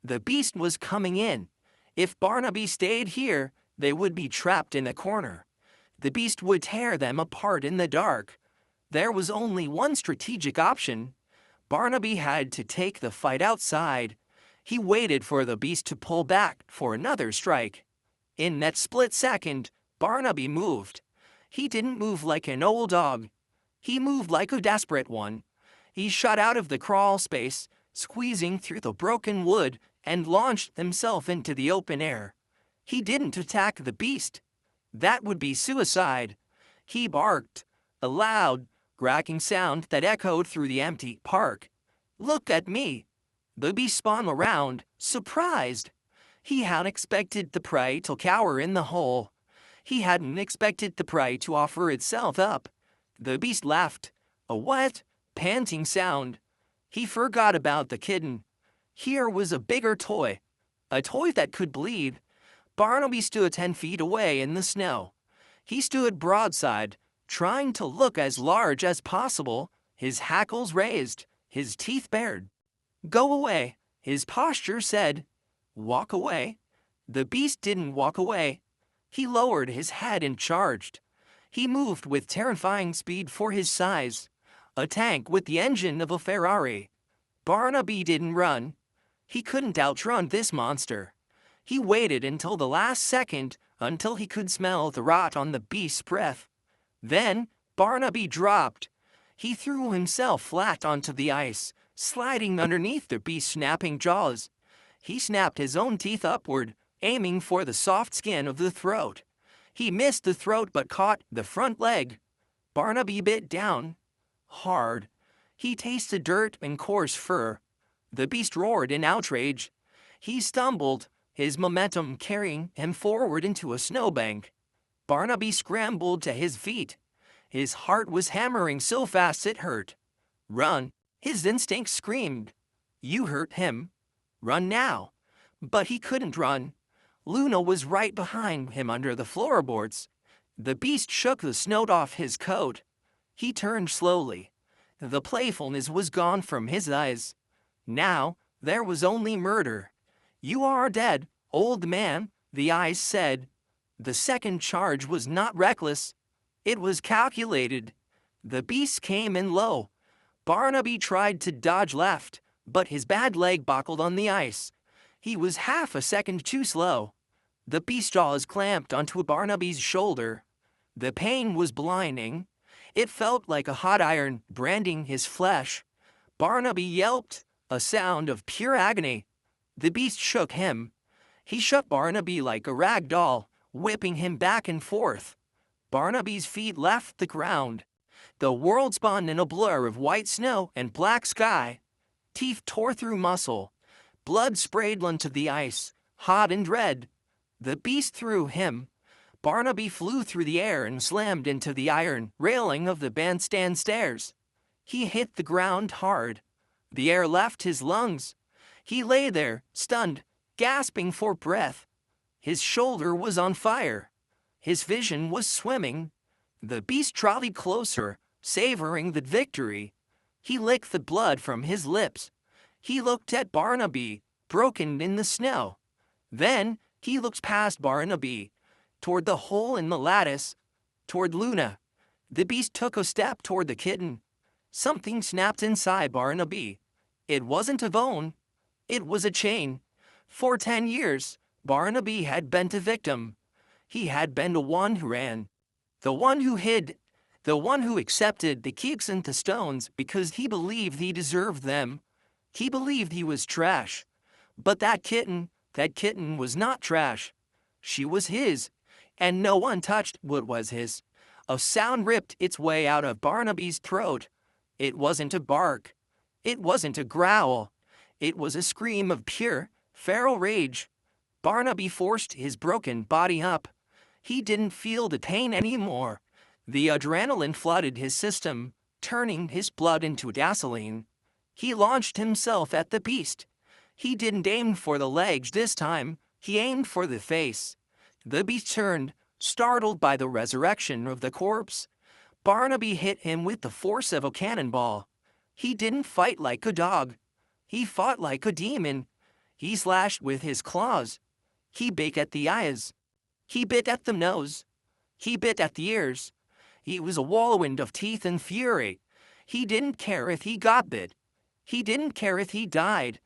A: The beast was coming in. If Barnaby stayed here, they would be trapped in a corner. The beast would tear them apart in the dark. There was only one strategic option. Barnaby had to take the fight outside. He waited for the beast to pull back for another strike. In that split second, Barnaby moved. He didn't move like an old dog. He moved like a desperate one. He shot out of the crawl space, squeezing through the broken wood, and launched himself into the open air. He didn't attack the beast. That would be suicide. He barked, a loud, cracking sound that echoed through the empty park. "Look at me!" The beast spun around, surprised. He hadn't expected the prey to cower in the hole. He hadn't expected the prey to offer itself up. The beast laughed, a wet, panting sound. He forgot about the kitten. Here was a bigger toy, a toy that could bleed. Barnaby stood 10 feet away in the snow. He stood broadside, trying to look as large as possible, his hackles raised, his teeth bared. "Go away," his posture said. "Walk away." The beast didn't walk away. He lowered his head and charged. He moved with terrifying speed for his size, a tank with the engine of a Ferrari. Barnaby didn't run. He couldn't outrun this monster. He waited until the last second, until he could smell the rot on the beast's breath. Then Barnaby dropped. He threw himself flat onto the ice, sliding underneath the beast's snapping jaws. He snapped his own teeth upward, aiming for the soft skin of the throat. He missed the throat but caught the front leg. Barnaby bit down. Hard. He tasted dirt and coarse fur. The beast roared in outrage. He stumbled, his momentum carrying him forward into a snowbank. Barnaby scrambled to his feet. His heart was hammering so fast it hurt. Run, his instinct screamed. You hurt him. Run now. But he couldn't run. Luna was right behind him under the floorboards. The beast shook the snow off his coat. He turned slowly. The playfulness was gone from his eyes. Now, there was only murder. "You are dead, old man," the eyes said. The second charge was not reckless. It was calculated. The beast came in low. Barnaby tried to dodge left, but his bad leg buckled on the ice. He was half a second too slow. The beast's jaws clamped onto Barnaby's shoulder. The pain was blinding. It felt like a hot iron branding his flesh. Barnaby yelped, a sound of pure agony. The beast shook him. He shook Barnaby like a rag doll, whipping him back and forth. Barnaby's feet left the ground. The world spun in a blur of white snow and black sky. Teeth tore through muscle. Blood sprayed onto the ice, hot and red. The beast threw him. Barnaby flew through the air and slammed into the iron railing of the bandstand stairs. He hit the ground hard. The air left his lungs. He lay there, stunned, gasping for breath. His shoulder was on fire. His vision was swimming. The beast trotted closer, savoring the victory. He licked the blood from his lips. He looked at Barnaby, broken in the snow. Then he looked past Barnaby, toward the hole in the lattice, toward Luna. The beast took a step toward the kitten. Something snapped inside Barnaby. It wasn't a bone. It was a chain. For 10 years, Barnaby had been the victim. He had been the one who ran, the one who hid, The one who accepted the kicks and the stones because he believed he deserved them. He believed he was trash. But that kitten was not trash. She was his, and no one touched what was his. A sound ripped its way out of Barnaby's throat. It wasn't a bark. It wasn't a growl. It was a scream of pure, feral rage. Barnaby forced his broken body up. He didn't feel the pain anymore. The adrenaline flooded his system, turning his blood into gasoline. He launched himself at the beast. He didn't aim for the legs this time. He aimed for the face. The beast turned, startled by the resurrection of the corpse. Barnaby hit him with the force of a cannonball. He didn't fight like a dog. He fought like a demon. He slashed with his claws. He bit at the eyes. He bit at the nose. He bit at the ears. He was a whirlwind of teeth and fury. He didn't care if he got bit. He didn't care if he died.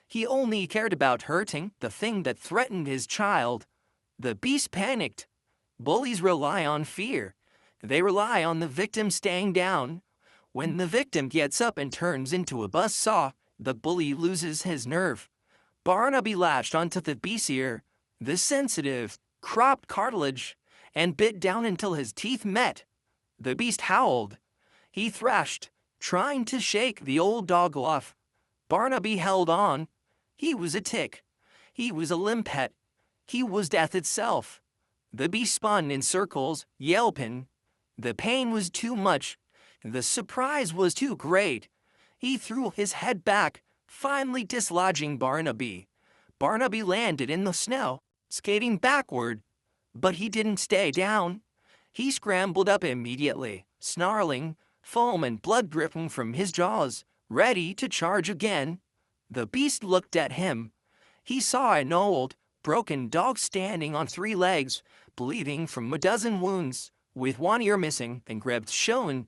A: He only cared about hurting the thing that threatened his child. The beast panicked. Bullies rely on fear. They rely on the victim staying down. When the victim gets up and turns into a buzzsaw, the bully loses his nerve. Barnaby latched onto the beast's ear, the sensitive, cropped cartilage, and bit down until his teeth met. The beast howled. He thrashed, trying to shake the old dog off. Barnaby held on. He was a tick. He was a limpet. He was death itself. The beast spun in circles, yelping. The pain was too much. The surprise was too great. He threw his head back, finally dislodging Barnaby. Barnaby landed in the snow, skating backward. But he didn't stay down. He scrambled up immediately, snarling, foam and blood dripping from his jaws, ready to charge again. The beast looked at him. He saw an old, broken dog standing on 3 legs, bleeding from a dozen wounds, with one ear missing and ribs showing.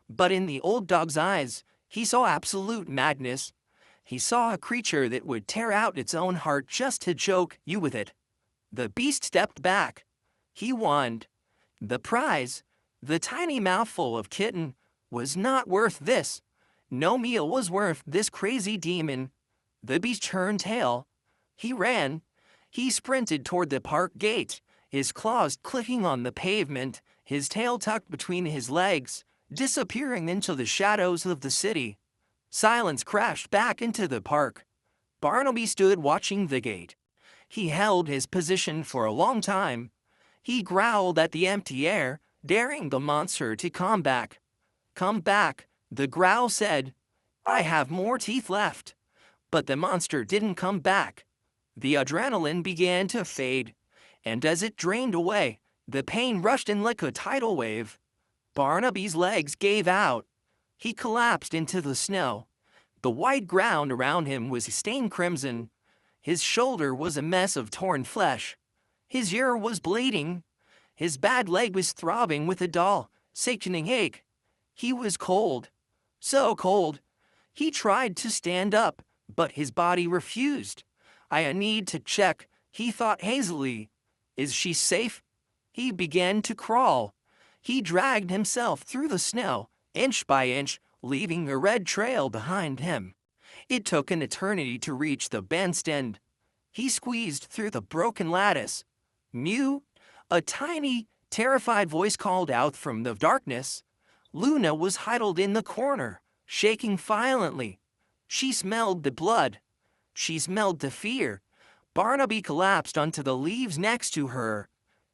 A: But in the old dog's eyes, he saw absolute madness. He saw a creature that would tear out its own heart just to choke you with it. The beast stepped back. He whined. The prize, the tiny mouthful of kitten, was not worth this. No meal was worth this crazy demon. The beast turned tail. He ran. He sprinted toward the park gate, his claws clicking on the pavement, his tail tucked between his legs, disappearing into the shadows of the city. Silence crashed back into the park. Barnaby stood watching the gate. He held his position for a long time. He growled at the empty air, daring the monster to come back. Come back, the growl said. I have more teeth left. But the monster didn't come back. The adrenaline began to fade, and as it drained away, the pain rushed in like a tidal wave. Barnaby's legs gave out. He collapsed into the snow. The white ground around him was stained crimson. His shoulder was a mess of torn flesh. His ear was bleeding. His bad leg was throbbing with a dull, sickening ache. He was cold. So cold. He tried to stand up, but his body refused. I need to check, he thought hazily. Is she safe? He began to crawl. He dragged himself through the snow, inch by inch, leaving a red trail behind him. It took an eternity to reach the bandstand. He squeezed through the broken lattice. Mew! A tiny, terrified voice called out from the darkness. Luna was huddled in the corner, shaking violently. She smelled the blood. She smelled the fear. Barnaby collapsed onto the leaves next to her.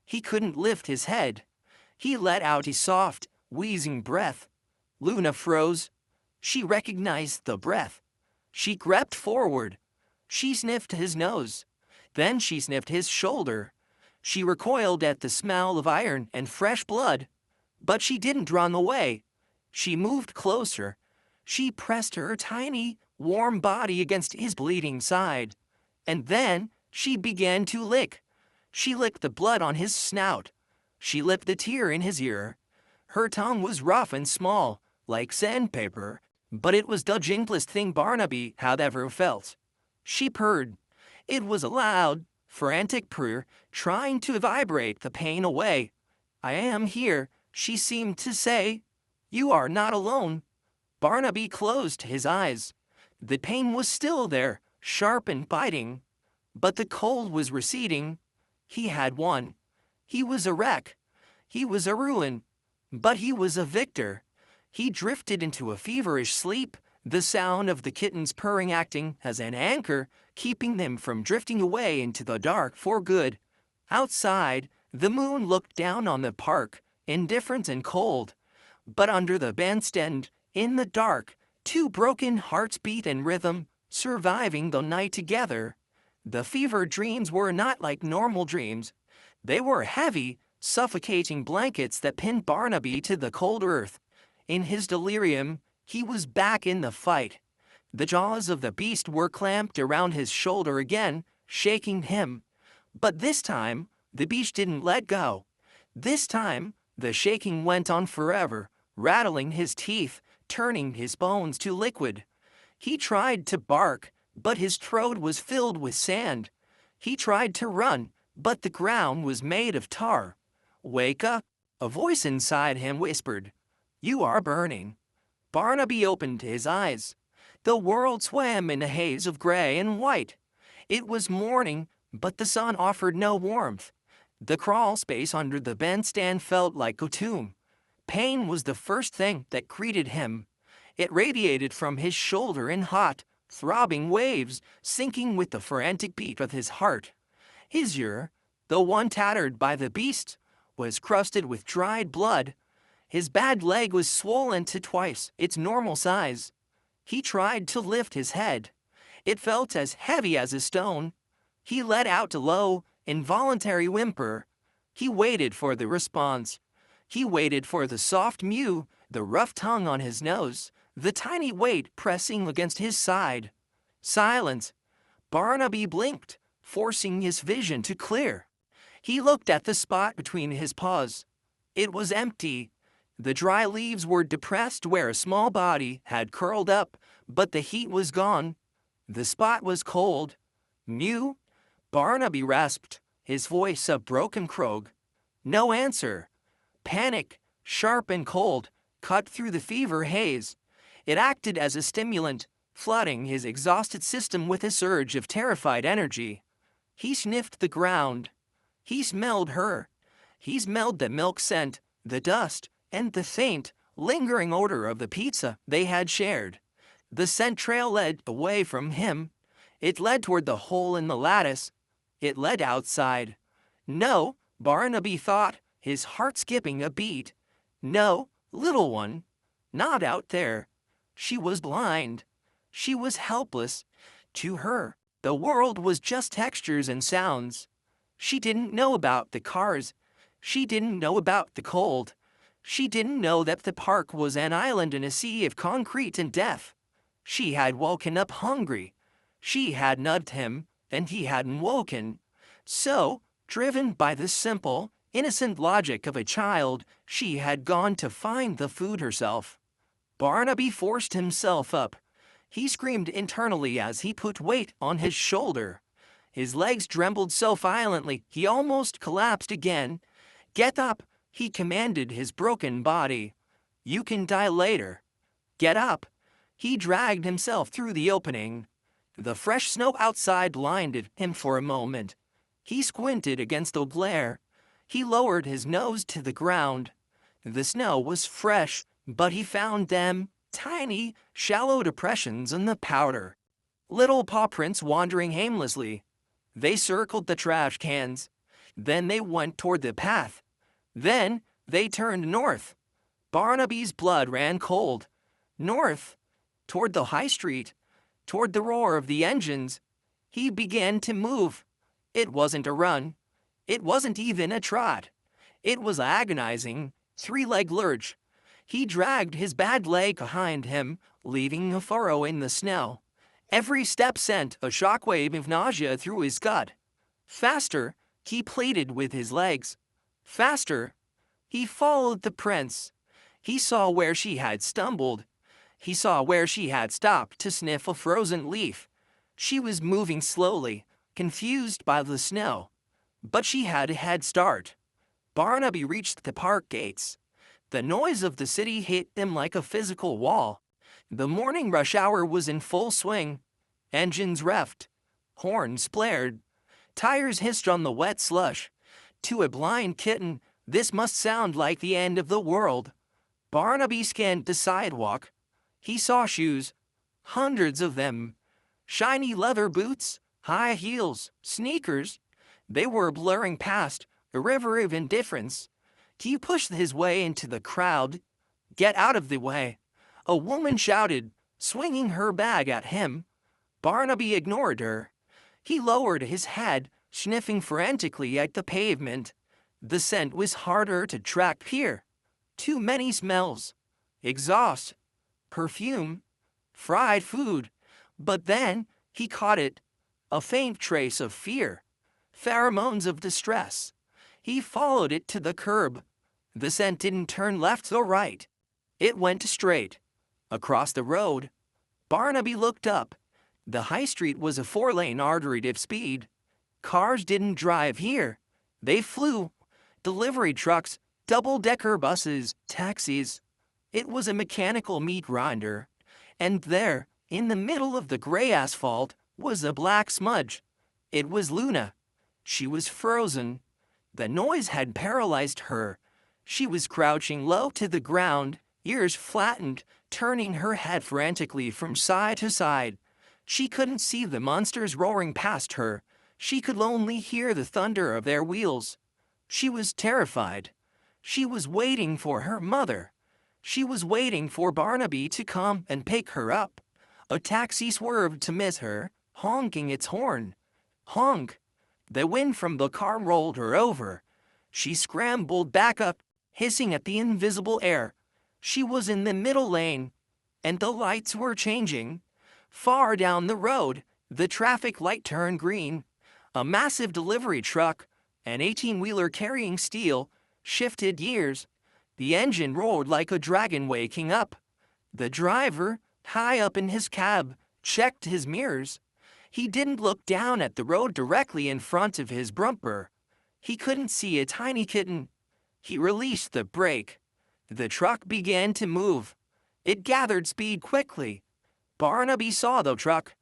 A: He couldn't lift his head. He let out a soft, wheezing breath. Luna froze. She recognized the breath. She crept forward. She sniffed his nose. Then she sniffed his shoulder. She recoiled at the smell of iron and fresh blood. But she didn't run away. She moved closer. She pressed her tiny, warm body against his bleeding side. And then she began to lick. She licked the blood on his snout. She licked the tear in his ear. Her tongue was rough and small, like sandpaper, but it was the gentlest thing Barnaby had ever felt. She purred. It was a loud, frantic purr, trying to vibrate the pain away. I am here, she seemed to say. You are not alone. Barnaby closed his eyes. The pain was still there, sharp and biting. But the cold was receding. He had won. He was a wreck. He was a ruin. But he was a victor. He drifted into a feverish sleep, the sound of the kittens purring acting as an anchor, keeping them from drifting away into the dark for good. Outside, the moon looked down on the park, indifferent and cold. But under the bandstand, in the dark, two broken hearts beat in rhythm, surviving the night together. The fever dreams were not like normal dreams. They were heavy, suffocating blankets that pinned Barnaby to the cold earth. In his delirium, he was back in the fight. The jaws of the beast were clamped around his shoulder again, shaking him. But this time, the beast didn't let go. This time, the shaking went on forever, rattling his teeth, turning his bones to liquid. He tried to bark, but his throat was filled with sand. He tried to run, but the ground was made of tar. "Wake up," a voice inside him whispered. "You are burning." Barnaby opened his eyes. The world swam in a haze of gray and white. It was morning, but the sun offered no warmth. The crawl space under the bandstand felt like a tomb. Pain was the first thing that greeted him. It radiated from his shoulder in hot, throbbing waves, sinking with the frantic beat of his heart. His ear, the one tattered by the beast, was crusted with dried blood. His bad leg was swollen to twice its normal size. He tried to lift his head. It felt as heavy as a stone. He let out a low, involuntary whimper. He waited for the response. He waited for the soft mew, the rough tongue on his nose, the tiny weight pressing against his side. Silence. Barnaby blinked, forcing his vision to clear. He looked at the spot between his paws. It was empty. The dry leaves were depressed where a small body had curled up, but the heat was gone. The spot was cold. "Mew?" Barnaby rasped, his voice a broken croak. No answer. Panic, sharp and cold, cut through the fever haze. It acted as a stimulant, flooding his exhausted system with a surge of terrified energy. He sniffed the ground. He smelled her. He smelled the milk scent, the dust, and the faint, lingering odor of the pizza they had shared. The scent trail led away from him. It led toward the hole in the lattice. It led outside. No, Barnaby thought, his heart skipping a beat. No, little one, not out there. She was blind. She was helpless. To her, the world was just textures and sounds. She didn't know about the cars. She didn't know about the cold. She didn't know that the park was an island in a sea of concrete and death. She had woken up hungry. She had nudged him, and he hadn't woken. So, driven by the simple, innocent logic of a child, she had gone to find the food herself. Barnaby forced himself up. He screamed internally as he put weight on his shoulder. His legs trembled so violently he almost collapsed again. "Get up," he commanded his broken body. "You can die later. Get up." He dragged himself through the opening. The fresh snow outside blinded him for a moment. He squinted against the glare. He lowered his nose to the ground. The snow was fresh, but he found them tiny, shallow depressions in the powder. Little paw prints wandering aimlessly. They circled the trash cans. Then they went toward the path. Then they turned north. Barnaby's blood ran cold. North, toward the high street, toward the roar of the engines. He began to move. It wasn't a run. It wasn't even a trot. It was agonizing, three-leg lurch. He dragged his bad leg behind him, leaving a furrow in the snow. Every step sent a shockwave of nausea through his gut. Faster, he pleaded with his legs. Faster. He followed the prints. He saw where she had stumbled. He saw where she had stopped to sniff a frozen leaf. She was moving slowly, confused by the snow. But she had a head start. Barnaby reached the park gates. The noise of the city hit him like a physical wall. The morning rush hour was in full swing. Engines revved. Horns blared. Tires hissed on the wet slush. To a blind kitten, this must sound like the end of the world. Barnaby scanned the sidewalk. He saw shoes. Hundreds of them. Shiny leather boots, high heels, sneakers. They were blurring past, a river of indifference. He pushed his way into the crowd. "Get out of the way," a woman shouted, swinging her bag at him. Barnaby ignored her. He lowered his head, sniffing frantically at the pavement. The scent was harder to track here. Too many smells. Exhaust. Perfume. Fried food. But then he caught it. A faint trace of fear. Pheromones of distress. He followed it to the curb. The scent didn't turn left or right. It went straight. Across the road. Barnaby looked up. The high street was a 4-lane artery of speed. Cars didn't drive here. They flew. Delivery trucks, double-decker buses, taxis. It was a mechanical meat grinder. And there, in the middle of the gray asphalt, was a black smudge. It was Luna. She was frozen. The noise had paralyzed her. She was crouching low to the ground, ears flattened, turning her head frantically from side to side. She couldn't see the monsters roaring past her. She could only hear the thunder of their wheels. She was terrified. She was waiting for her mother. She was waiting for Barnaby to come and pick her up. A taxi swerved to miss her, honking its horn. Honk! The wind from the car rolled her over. She scrambled back up, hissing at the invisible air. She was in the middle lane, and the lights were changing. Far down the road, the traffic light turned green. A massive delivery truck, an 18-wheeler carrying steel, shifted gears. The engine roared like a dragon waking up. The driver, high up in his cab, checked his mirrors. He didn't look down at the road directly in front of his bumper. He couldn't see a tiny kitten. He released the brake. The truck began to move. It gathered speed quickly. Barnaby saw the truck.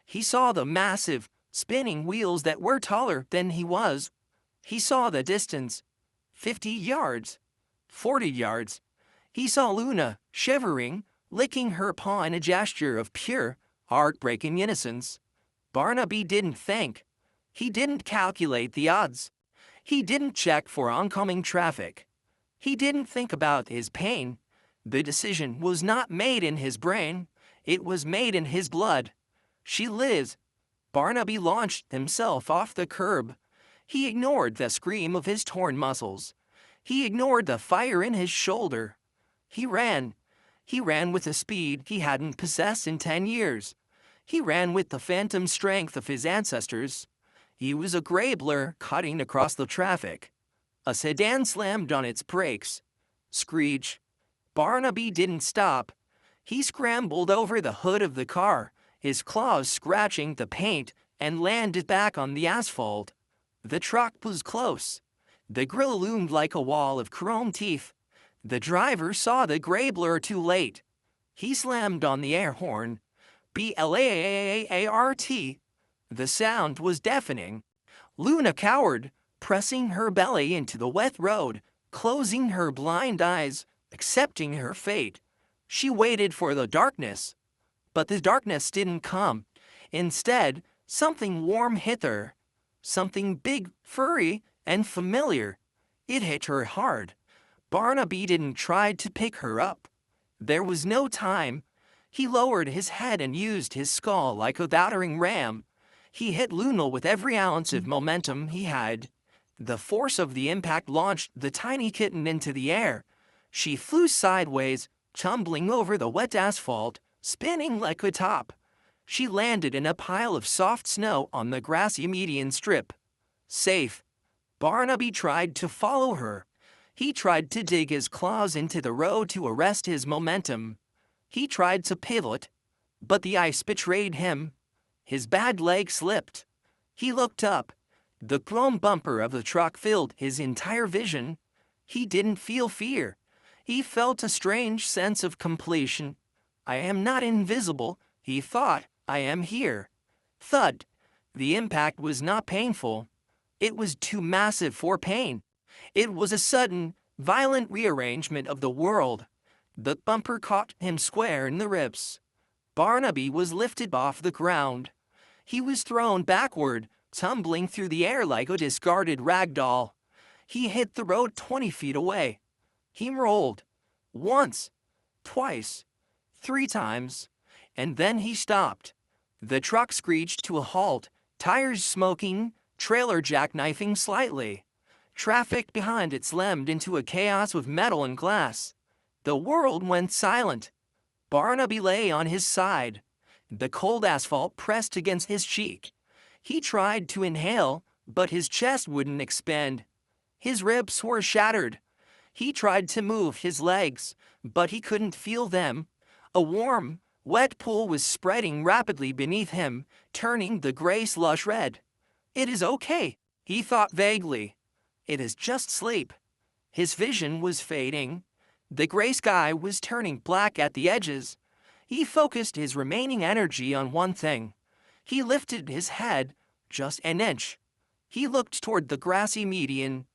A: He saw the massive, spinning wheels that were taller than he was. He saw the distance. 50 yards. 40 yards. He saw Luna, shivering, licking her paw in a gesture of pure, heartbreaking innocence. Barnaby didn't think. He didn't calculate the odds. He didn't check for oncoming traffic. He didn't think about his pain. The decision was not made in his brain. It was made in his blood. She lives. Barnaby launched himself off the curb. He ignored the scream of his torn muscles. He ignored the fire in his shoulder. He ran. He ran with a speed he hadn't possessed in 10 years. He ran with the phantom strength of his ancestors. He was a gray blur cutting across the traffic. A sedan slammed on its brakes. Screech. Barnaby didn't stop. He scrambled over the hood of the car, his claws scratching the paint, and landed back on the asphalt. The truck was close. The grille loomed like a wall of chrome teeth. The driver saw the gray blur too late. He slammed on the air horn. BLAAAART. The sound was deafening. Luna cowered, pressing her belly into the wet road, closing her blind eyes, accepting her fate. She waited for the darkness. But the darkness didn't come. Instead, something warm hit her. Something big, furry, and familiar. It hit her hard. Barnaby didn't try to pick her up. There was no time. He lowered his head and used his skull like a battering ram. He hit Luna with every ounce of momentum he had. The force of the impact launched the tiny kitten into the air. She flew sideways, tumbling over the wet asphalt, spinning like a top. She landed in a pile of soft snow on the grassy median strip. Safe. Barnaby tried to follow her. He tried to dig his claws into the road to arrest his momentum. He tried to pivot, but the ice betrayed him. His bad leg slipped. He looked up. The chrome bumper of the truck filled his entire vision. He didn't feel fear. He felt a strange sense of completion. I am not invisible, he thought. I am here. Thud. The impact was not painful. It was too massive for pain. It was a sudden, violent rearrangement of the world. The bumper caught him square in the ribs. Barnaby was lifted off the ground. He was thrown backward, tumbling through the air like a discarded rag doll. He hit the road 20 feet away. He rolled. Once, twice, 3 times, and then he stopped. The truck screeched to a halt, tires smoking, trailer jackknifing slightly. Traffic behind it slammed into a chaos of metal and glass. The world went silent. Barnaby lay on his side. The cold asphalt pressed against his cheek. He tried to inhale, but his chest wouldn't expand. His ribs were shattered. He tried to move his legs, but he couldn't feel them. A warm, wet pool was spreading rapidly beneath him, turning the gray slush red. It is okay, he thought vaguely. It is just sleep. His vision was fading. The gray sky was turning black at the edges. He focused his remaining energy on one thing. He lifted his head just an inch. He looked toward the grassy median.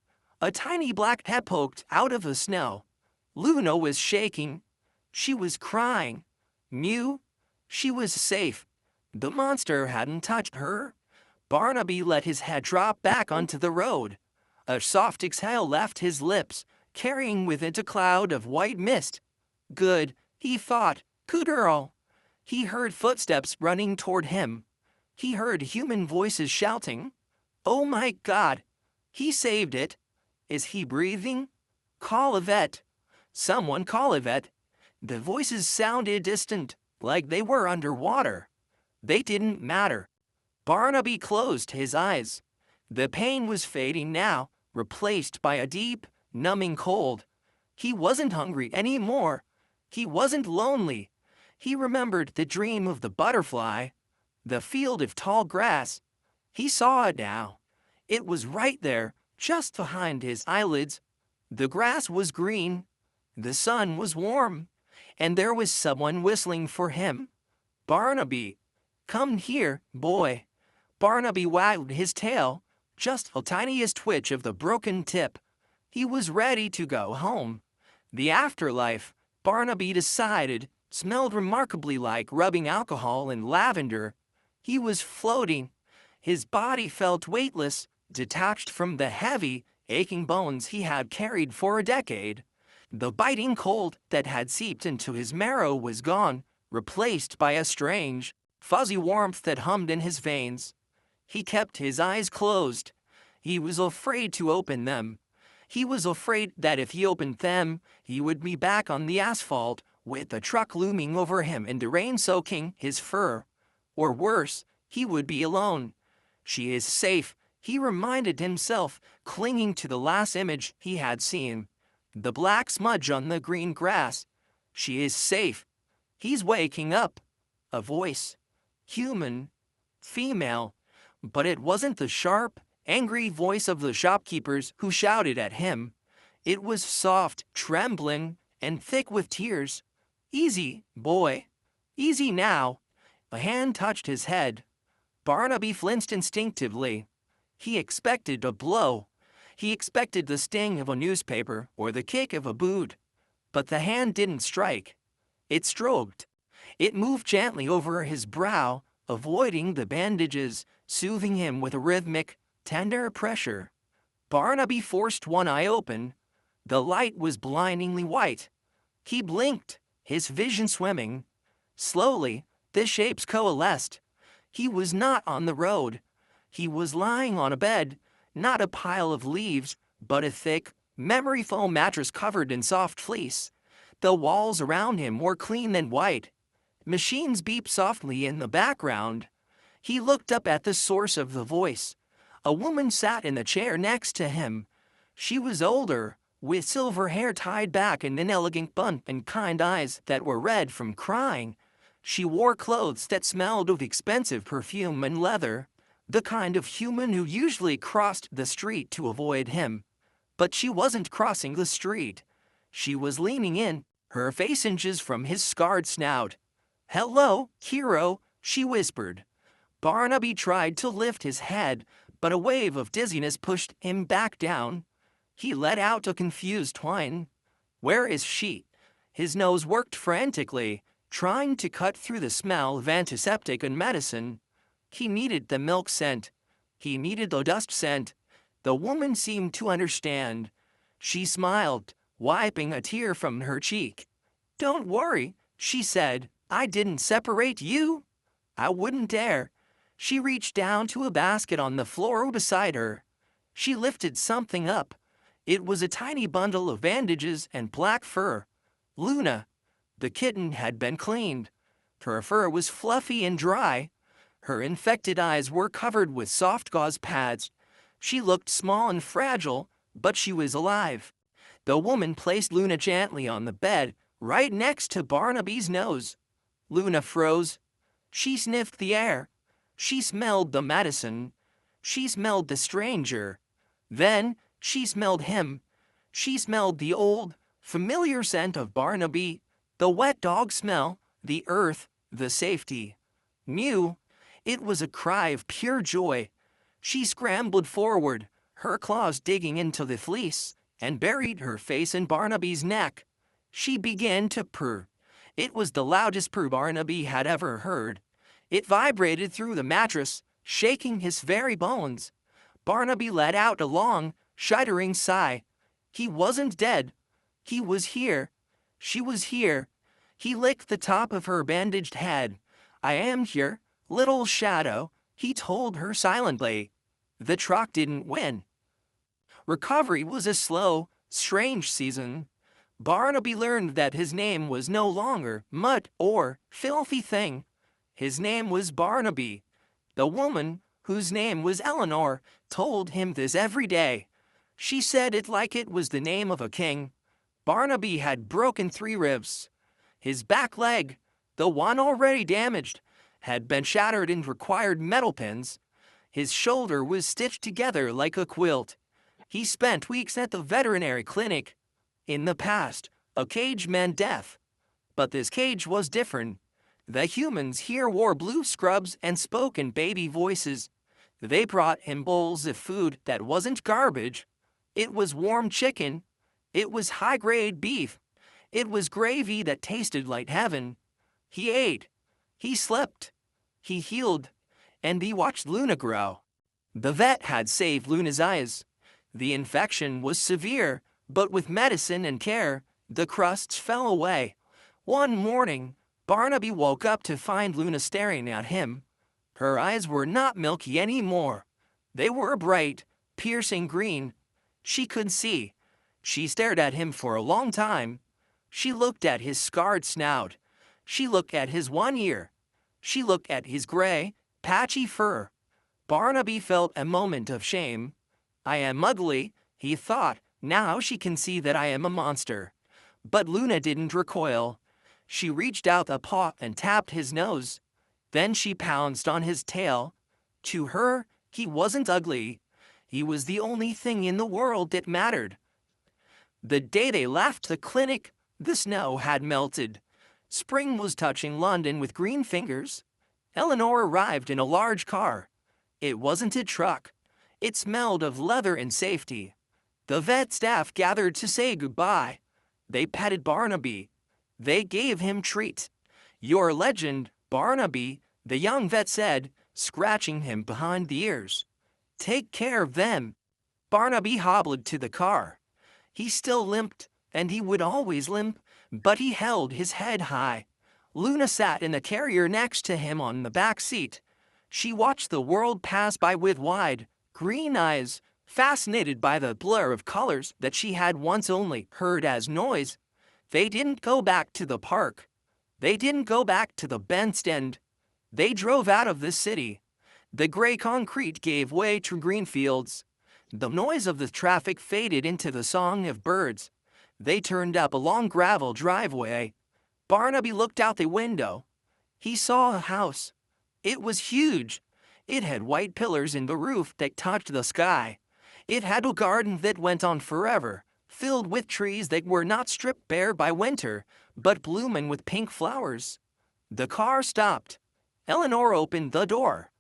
A: A tiny black head poked out of the snow. Luna was shaking. She was crying. Mew. She was safe. The monster hadn't touched her. Barnaby let his head drop back onto the road. A soft exhale left his lips, carrying with it a cloud of white mist. Good, he thought. Good girl. He heard footsteps running toward him. He heard human voices shouting. Oh my God. He saved it. Is he breathing? Call a vet. Someone call a vet. The voices sounded distant, like they were underwater. They didn't matter. Barnaby closed his eyes. The pain was fading now, replaced by a deep, numbing cold. He wasn't hungry anymore. He wasn't lonely. He remembered the dream of the butterfly, the field of tall grass. He saw it now. It was right there, just behind his eyelids. The grass was green. The sun was warm. And there was someone whistling for him. Barnaby. Come here, boy. Barnaby wagged his tail, just the tiniest twitch of the broken tip. He was ready to go home. The afterlife, Barnaby decided, smelled remarkably like rubbing alcohol and lavender. He was floating. His body felt weightless, detached from the heavy, aching bones he had carried for a decade. The biting cold that had seeped into his marrow was gone, replaced by a strange, fuzzy warmth that hummed in his veins. He kept his eyes closed. He was afraid to open them. He was afraid that if he opened them, he would be back on the asphalt, with the truck looming over him and the rain soaking his fur. Or worse, he would be alone. She is safe, he reminded himself, clinging to the last image he had seen. The black smudge on the green grass. She is safe. He's waking up. A voice. Human. Female. But it wasn't the sharp, angry voice of the shopkeepers who shouted at him. It was soft, trembling, and thick with tears. Easy, boy. Easy now. A hand touched his head. Barnaby flinched instinctively. He expected a blow. He expected the sting of a newspaper or the kick of a boot. But the hand didn't strike. It stroked. It moved gently over his brow, avoiding the bandages, soothing him with a rhythmic, tender pressure. Barnaby forced one eye open. The light was blindingly white. He blinked, his vision swimming. Slowly, the shapes coalesced. He was not on the road. He was lying on a bed, not a pile of leaves, but a thick, memory foam mattress covered in soft fleece. The walls around him were clean and white. Machines beeped softly in the background. He looked up at the source of the voice. A woman sat in the chair next to him. She was older, with silver hair tied back in an elegant bun and kind eyes that were red from crying. She wore clothes that smelled of expensive perfume and leather, the kind of human who usually crossed the street to avoid him. But she wasn't crossing the street. She was leaning in, her face inches from his scarred snout. "Hello, hero," she whispered. Barnaby tried to lift his head, but a wave of dizziness pushed him back down. He let out a confused whine. "Where is she?" His nose worked frantically, trying to cut through the smell of antiseptic and medicine. He needed the milk scent. He needed the dust scent. The woman seemed to understand. She smiled, wiping a tear from her cheek. "Don't worry," she said. "I didn't separate you. I wouldn't dare." She reached down to a basket on the floor beside her. She lifted something up. It was a tiny bundle of bandages and black fur. Luna. The kitten had been cleaned. Her fur was fluffy and dry. Her infected eyes were covered with soft gauze pads. She looked small and fragile, but she was alive. The woman placed Luna gently on the bed, right next to Barnaby's nose. Luna froze. She sniffed the air. She smelled the medicine. She smelled the stranger. Then she smelled him. She smelled the old, familiar scent of Barnaby, the wet dog smell, the earth, the safety. Mew. It was a cry of pure joy. She scrambled forward, her claws digging into the fleece, and buried her face in Barnaby's neck. She began to purr. It was the loudest purr Barnaby had ever heard. It vibrated through the mattress, shaking his very bones. Barnaby let out a long, shuddering sigh. He wasn't dead. He was here. She was here. He licked the top of her bandaged head. "I am here, little shadow," he told her silently. The truck didn't win. Recovery was a slow, strange season. Barnaby learned that his name was no longer mud or filthy thing. His name was Barnaby. The woman, whose name was Eleanor, told him this every day. She said it like it was the name of a king. Barnaby had broken 3 ribs. His back leg, the one already damaged, had been shattered and required metal pins. His shoulder was stitched together like a quilt. He spent weeks at the veterinary clinic. In the past, a cage meant death. But this cage was different. The humans here wore blue scrubs and spoke in baby voices. They brought him bowls of food that wasn't garbage. It was warm chicken. It was high-grade beef. It was gravy that tasted like heaven. He ate. He slept. He healed. And he watched Luna grow. The vet had saved Luna's eyes. The infection was severe, but with medicine and care, the crusts fell away. One morning, Barnaby woke up to find Luna staring at him. Her eyes were not milky anymore. They were bright, piercing green. She could see. She stared at him for a long time. She looked at his scarred snout. She looked at his one ear. She looked at his gray, patchy fur. Barnaby felt a moment of shame. "I am ugly," he thought. "Now she can see that I am a monster." But Luna didn't recoil. She reached out a paw and tapped his nose. Then she pounced on his tail. To her, he wasn't ugly. He was the only thing in the world that mattered. The day they left the clinic, the snow had melted. Spring was touching London with green fingers. Eleanor arrived in a large car. It wasn't a truck. It smelled of leather and safety. The vet staff gathered to say goodbye. They petted Barnaby. They gave him treats. "You're a legend, Barnaby," the young vet said, scratching him behind the ears. "Take care of them." Barnaby hobbled to the car. He still limped, and he would always limp, but he held his head high. Luna sat in the carrier next to him on the back seat. She watched the world pass by with wide, green eyes, fascinated by the blur of colors that she had once only heard as noise. They didn't go back to the park. They didn't go back to the Bend End. They drove out of the city. The gray concrete gave way to green fields. The noise of the traffic faded into the song of birds. They turned up a long gravel driveway. Barnaby looked out the window. He saw a house. It was huge. It had white pillars in the roof that touched the sky. It had a garden that went on forever, filled with trees that were not stripped bare by winter, but blooming with pink flowers. The car stopped. Eleanor opened the door.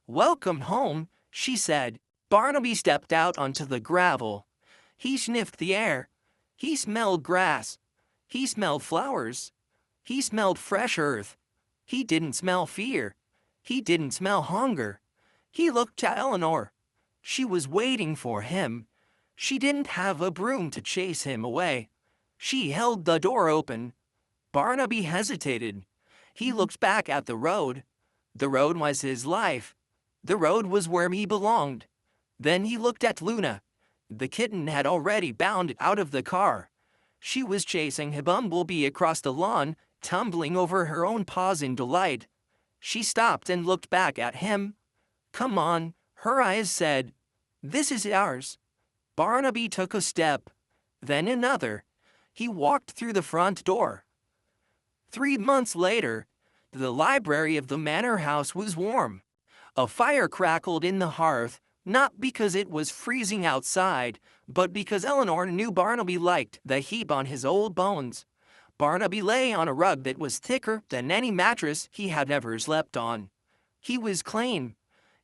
A: "Welcome home," she said. Barnaby stepped out onto the gravel. He sniffed the air. He smelled grass. He smelled flowers. He smelled fresh earth. He didn't smell fear. He didn't smell hunger. He looked at Eleanor. She was waiting for him. She didn't have a broom to chase him away. She held the door open. Barnaby hesitated. He looked back at the road. The road was his life. The road was where he belonged. Then he looked at Luna. The kitten had already bounded out of the car. She was chasing a bumblebee across the lawn, tumbling over her own paws in delight. She stopped and looked back at him. "Come on," her eyes said. "This is ours." Barnaby took a step, then another. He walked through the front door. 3 months later, the library of the manor house was warm. A fire crackled in the hearth, not because it was freezing outside, but because Eleanor knew Barnaby liked the heat on his old bones. Barnaby lay on a rug that was thicker than any mattress he had ever slept on. He was clean.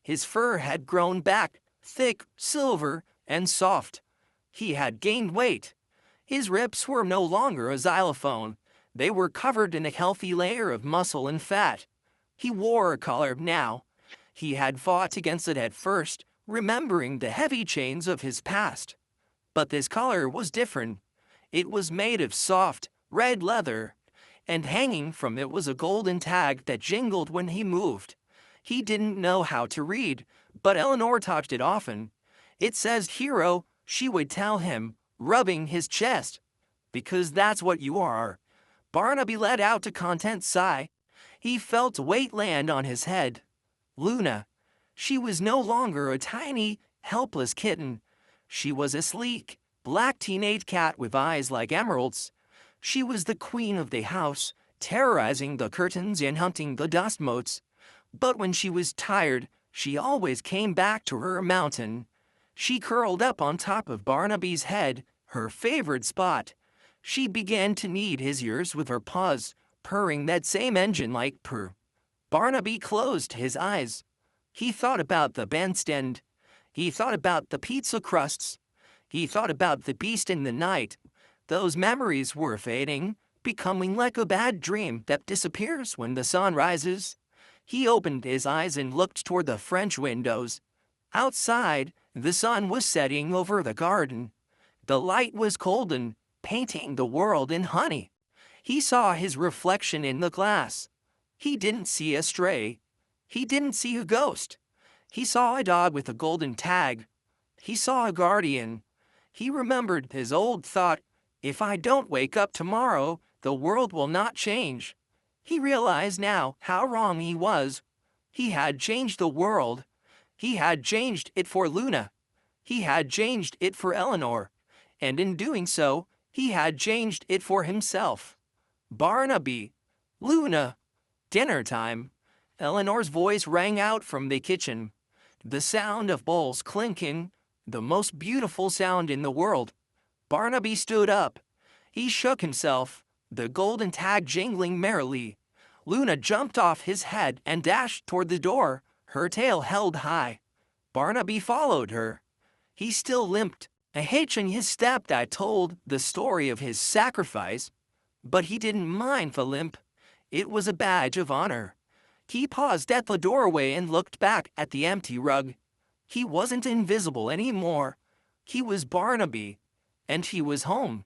A: His fur had grown back, thick, silver, and soft. He had gained weight. His ribs were no longer a xylophone. They were covered in a healthy layer of muscle and fat. He wore a collar now. He had fought against it at first, remembering the heavy chains of his past. But this collar was different. It was made of soft, red leather, and hanging from it was a golden tag that jingled when he moved. He didn't know how to read, but Eleanor taught it often. "It says hero," she would tell him, rubbing his chest. "Because that's what you are." Barnaby let out a content sigh. He felt a weight land on his head. Luna. She was no longer a tiny, helpless kitten. She was a sleek, black teenage cat with eyes like emeralds. She was the queen of the house, terrorizing the curtains and hunting the dust motes. But when she was tired, she always came back to her mountain. She curled up on top of Barnaby's head, her favorite spot. She began to knead his ears with her paws, purring that same engine-like purr. Barnaby closed his eyes. He thought about the bandstand. He thought about the pizza crusts. He thought about the beast in the night. Those memories were fading, becoming like a bad dream that disappears when the sun rises. He opened his eyes and looked toward the French windows. Outside, the sun was setting over the garden. The light was golden, painting the world in honey. He saw his reflection in the glass. He didn't see a stray. He didn't see a ghost. He saw a dog with a golden tag. He saw a guardian. He remembered his old thought, "If I don't wake up tomorrow, the world will not change." He realized now how wrong he was. He had changed the world. He had changed it for Luna. He had changed it for Eleanor. And in doing so, he had changed it for himself. Barnaby. Luna. Dinner time. Eleanor's voice rang out from the kitchen. The sound of bowls clinking, the most beautiful sound in the world. Barnaby stood up. He shook himself, the golden tag jingling merrily. Luna jumped off his head and dashed toward the door, her tail held high. Barnaby followed her. He still limped, a hitch in his step that told the story of his sacrifice. But he didn't mind the limp. It was a badge of honor. He paused at the doorway and looked back at the empty rug. He wasn't invisible anymore. He was Barnaby, and he was home.